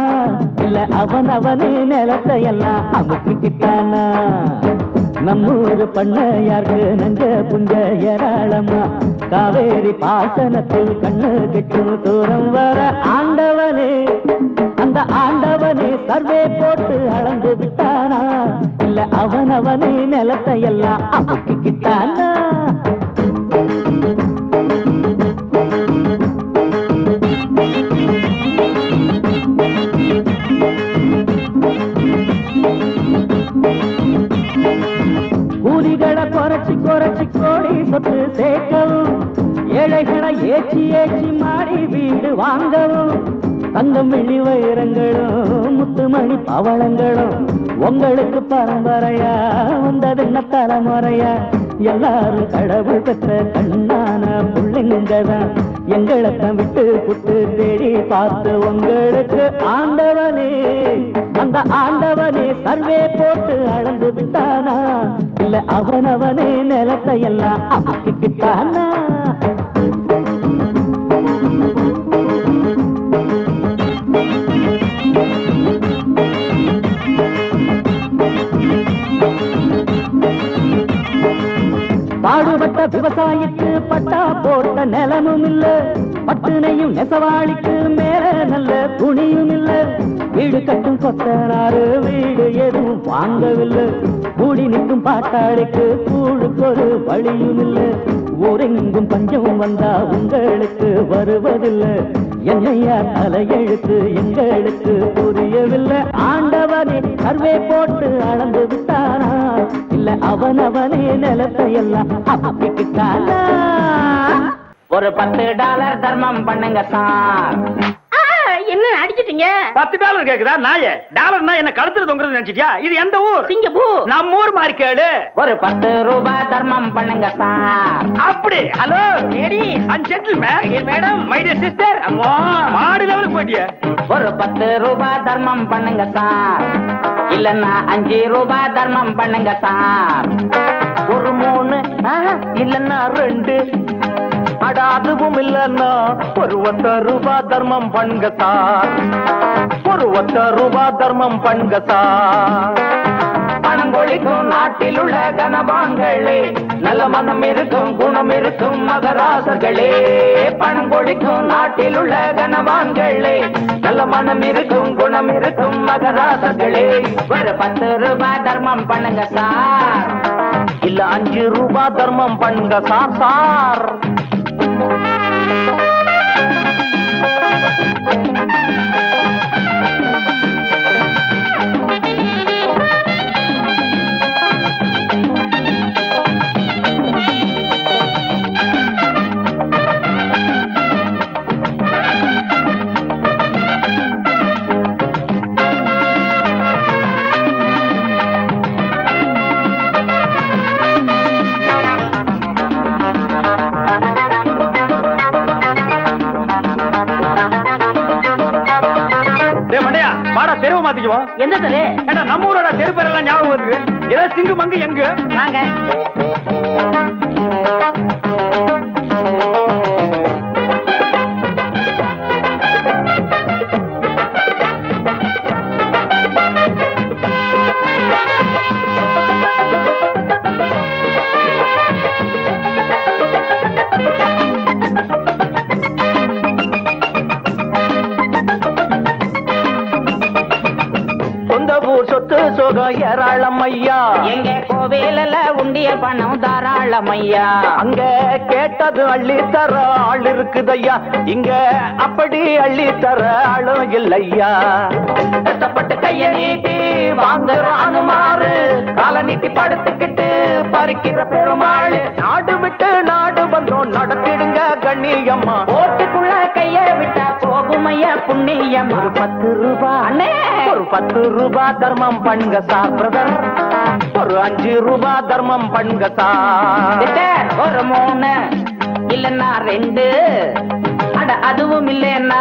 இல்ல அவனவனே நிலத்தை எல்லாம் அமுக்கிக்கிட்டானா நம்மூரு பண்ணையாருக்கு நஞ்ச புஞ்ச ஏராளமா காவேரி பாசனத்தில் கண்ணு கெட்டும் தூரம் வர ஆண்டவனே அந்த ஆண்டவனே சர்வே போட்டு அளந்து விட்டானா இல்ல அவனவனே நிலத்தை எல்லாம் அமுக்கிக்கிட்டானா கூலிகளை குறைச்சி குறைச்சி கோடி சொத்து சேர்க்கவும் ஏழைகளை ஏச்சி ஏச்சி மாடி வீடு வாங்கவும் தங்கம் வெள்ளி வைரங்களும் முத்துமணி பவளங்களும் உங்களுக்கு பரம்பரையா வந்ததென்ன தலைமுறையா எல்லாரும் கடவுள் பெற்ற கண்ணான புள்ளைங்கதான் எங்களைத்தான் விட்டு புட்டு தேடி பார்த்து உங்களுக்கு ஆண்டவனே அந்த ஆண்டவனே சர்வே போட்டு அளந்து விட்டானா இல்ல அவனவனே நிலத்தை எல்லாம் அமுக்கிக்கிட்டானா பாடுபட்ட விவசாயிக்கு பட்டா போட்ட நிலமும் இல்ல பட்டுனையும் நெசவாளிக்கு மேல நல்ல துணியும் இல்ல வீடு கட்டும் கொத்தனாரு வீடு எதுவும் வாங்கவில்லை கூடி நிற்கும் பாட்டாளிக்கு கூழுக்கு ஒரு வழியும் இல்ல ஊரெங்கும் பஞ்சம் வந்தா உங்களுக்கு வருவதில்லை என்னையா தலையெழுத்து எங்களுக்கு புரியவில்லை ஆண்டவனே சர்வே போட்டு அளந்து விட்டானா இல்ல அவனவனே நிலத்தை எல்லாம் அமுக்கிக்கிட்டானா ஒரு $10 தர்மம் பண்ணுங்க சார். என்ன அடிச்சிட்டீங்க? $10 கேக்குதா நாயே? டாலர்னா என்ன கழுத்துல தொங்குறது நினைச்சிட்டியா? இது எந்த ஊர்? சிங்கப்பூர். நம்ம ஊர் மாதிரி கேளு. ஒரு $10 தர்மம் பண்ணுங்க சார். அப்படி hello ladies and gentlemen madam my dear sister அம்மா மாடு லெவலுக்கு போயிட்டிய. ஒரு $10 தர்மம் பண்ணுங்க சார். இல்லன்னா $5 தர்மம் பண்ணுங்க சார். ஒரு 3 இல்லன்னா 2 அட அதுவும் இல்லன்னா ஒரு $10 தர்மம் பண்ணுங்க சார். ஒரு $10 தர்மம் பண்ணுங்க சார். பணம் கொழிக்கும் நாட்டில் உள்ள கனவான்களே, நல்ல மனம் இருக்கும் குணம் இருக்கும் மகராசர்களே. பணம் கொழிக்கும் நாட்டில் உள்ள கனவான்களே, நல்ல மனம் இருக்கும் குணம் இருக்கும் மகராசர்களே. ஒரு $10 தர்மம் பண்ணுங்க சார். இல்ல $5 தர்மம் பண்ணுங்க சார் சார். தெருவை மாத்திக்குவோம். எந்த தெரு? நம்ம ஊரோட தெரு பேரெல்லாம் ஞாபகம் வருது. ஏதாவது சிங்கு மங்கு எங்க வாங்க. சொத்து சோகம் ஏராளம் ஐயா. எங்க கோவில உண்டிய பணம் தாராளம் ஐயா. அங்க கேட்டது அள்ளி தர ஆள் இருக்குதையா. இங்க அப்படி அள்ளி தர ஆளும் இல்லையா. கஷ்டப்பட்டு கைய நீட்டி வாங்குறானு மாறு, கால நீட்டி படுத்துக்கிட்டு பறிக்கிற பெருமாள். நாடு விட்டு நாடு வந்தோம் நடத்திடுங்க கண்ணியம்மா. ஓட்டுக்குள்ள கைய விட்டா போகும் ஐயா புண்ணியம். ஒரு $10 அண்ணே, ஒரு $10 தர்மம் பண்ணுங்க சார் பிரதர். ஒரு $5 தர்மம் பண்ணுங்க சார். ஒரு 3 இல்லன்னா 2 அட அதுவும் இல்லைன்னா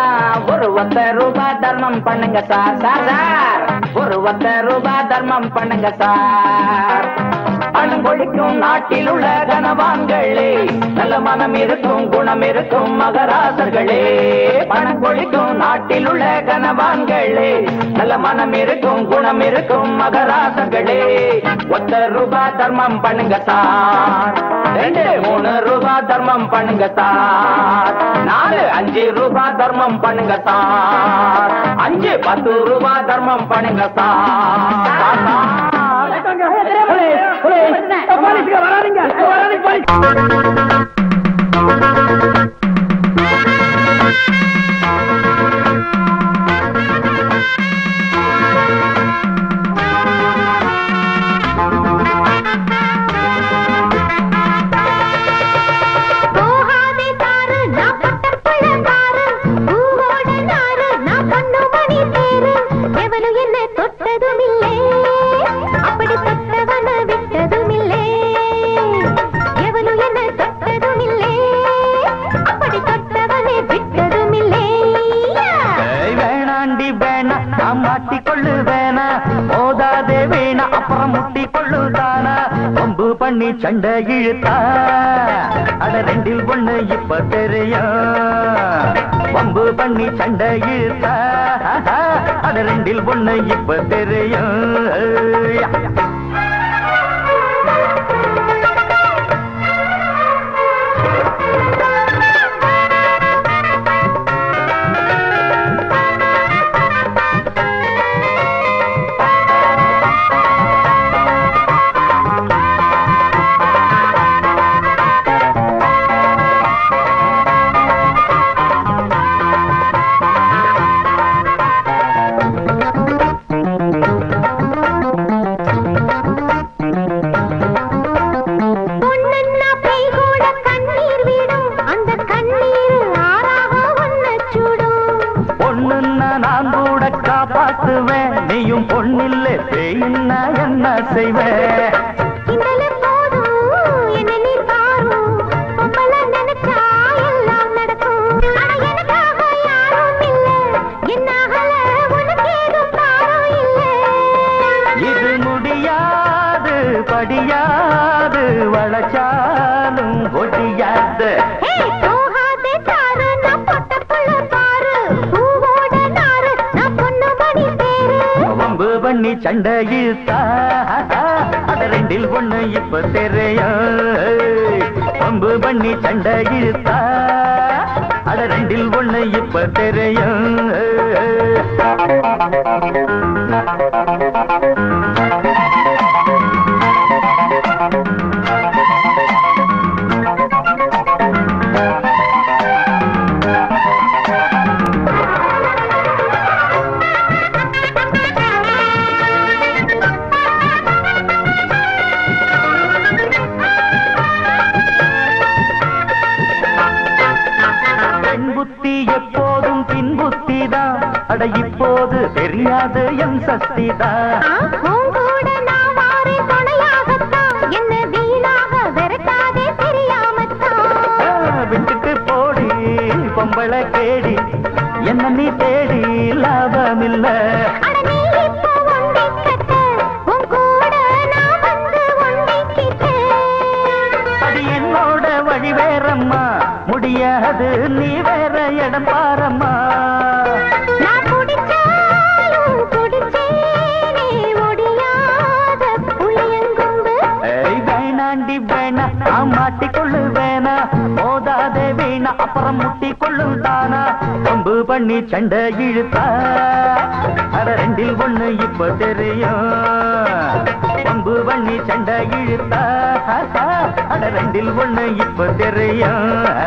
ஒரு $10 தர்மம் பண்ணுங்க சார் சார் சார். ஒரு $10 தர்மம் பண்ணுங்க சார். பணம் கொழிக்கும் நாட்டில் உள்ள கனவான்களே நல்ல மனம் இருக்கும் குணம் இருக்கும் மகராசர்களே பணம் கொழிக்கும் நாட்டில் உள்ள கனவான்களே நல்ல மனம் இருக்கும் குணம் இருக்கும் மகராசர்களே ₹1 தர்மம் பண்ணுங்க சார் 2-3 ரூபாய் தர்மம் பண்ணுங்க சார் 4-5 தர்மம் பண்ணுங்க சார் 5-10 ரூபாய் தர்மம் பண்ணுங்க சார் பண்ணி சண்டை இழுத்தா அட ரெண்டில் ஒண்ணு இப்ப தெரியும் வம்பு பண்ணி சண்டை இழுத்தா அட ரெண்டில் ஒண்ணு இப்ப தெரியும் நீயும் பொண்ணில்ல பேயின்னா என்ன செய்வேன் இது முடியாது படியாது வளச்சாலும் ஒடியாது பண்ணி சண்டை இழுத்தா அட ரெண்டில் ஒண்ணு இப்ப தெரியும் பம்பு பண்ணி சண்டை இழுத்தா அட ரெண்டில் ஒண்ணு இப்ப தெரியும் எப்போதும் பின்புத்திதான் அட இப்போது தெரியாது என் சக்திதான் விட்டுட்டு போடி பொம்பளை கேடி என்ன நீ தேடி லாபமில்ல அது என்னோட வழி வேறம்மா முடியாது நீ வேற இடம் பாரம்மா வேணாண்டி வேணா மாட்டிக்கொள்ளு வேணா மோதாதே வீணா அப்புறம் முட்டி கொள்ளும் தானா பம்பு பண்ணி சண்டை இழுத்தா அட ரெண்டில் ஒண்ணு இப்ப தெரியும் பம்பு பண்ணி சண்டை இழுத்தா அட ரெண்டில் ஒண்ணு இப்ப தெரியும்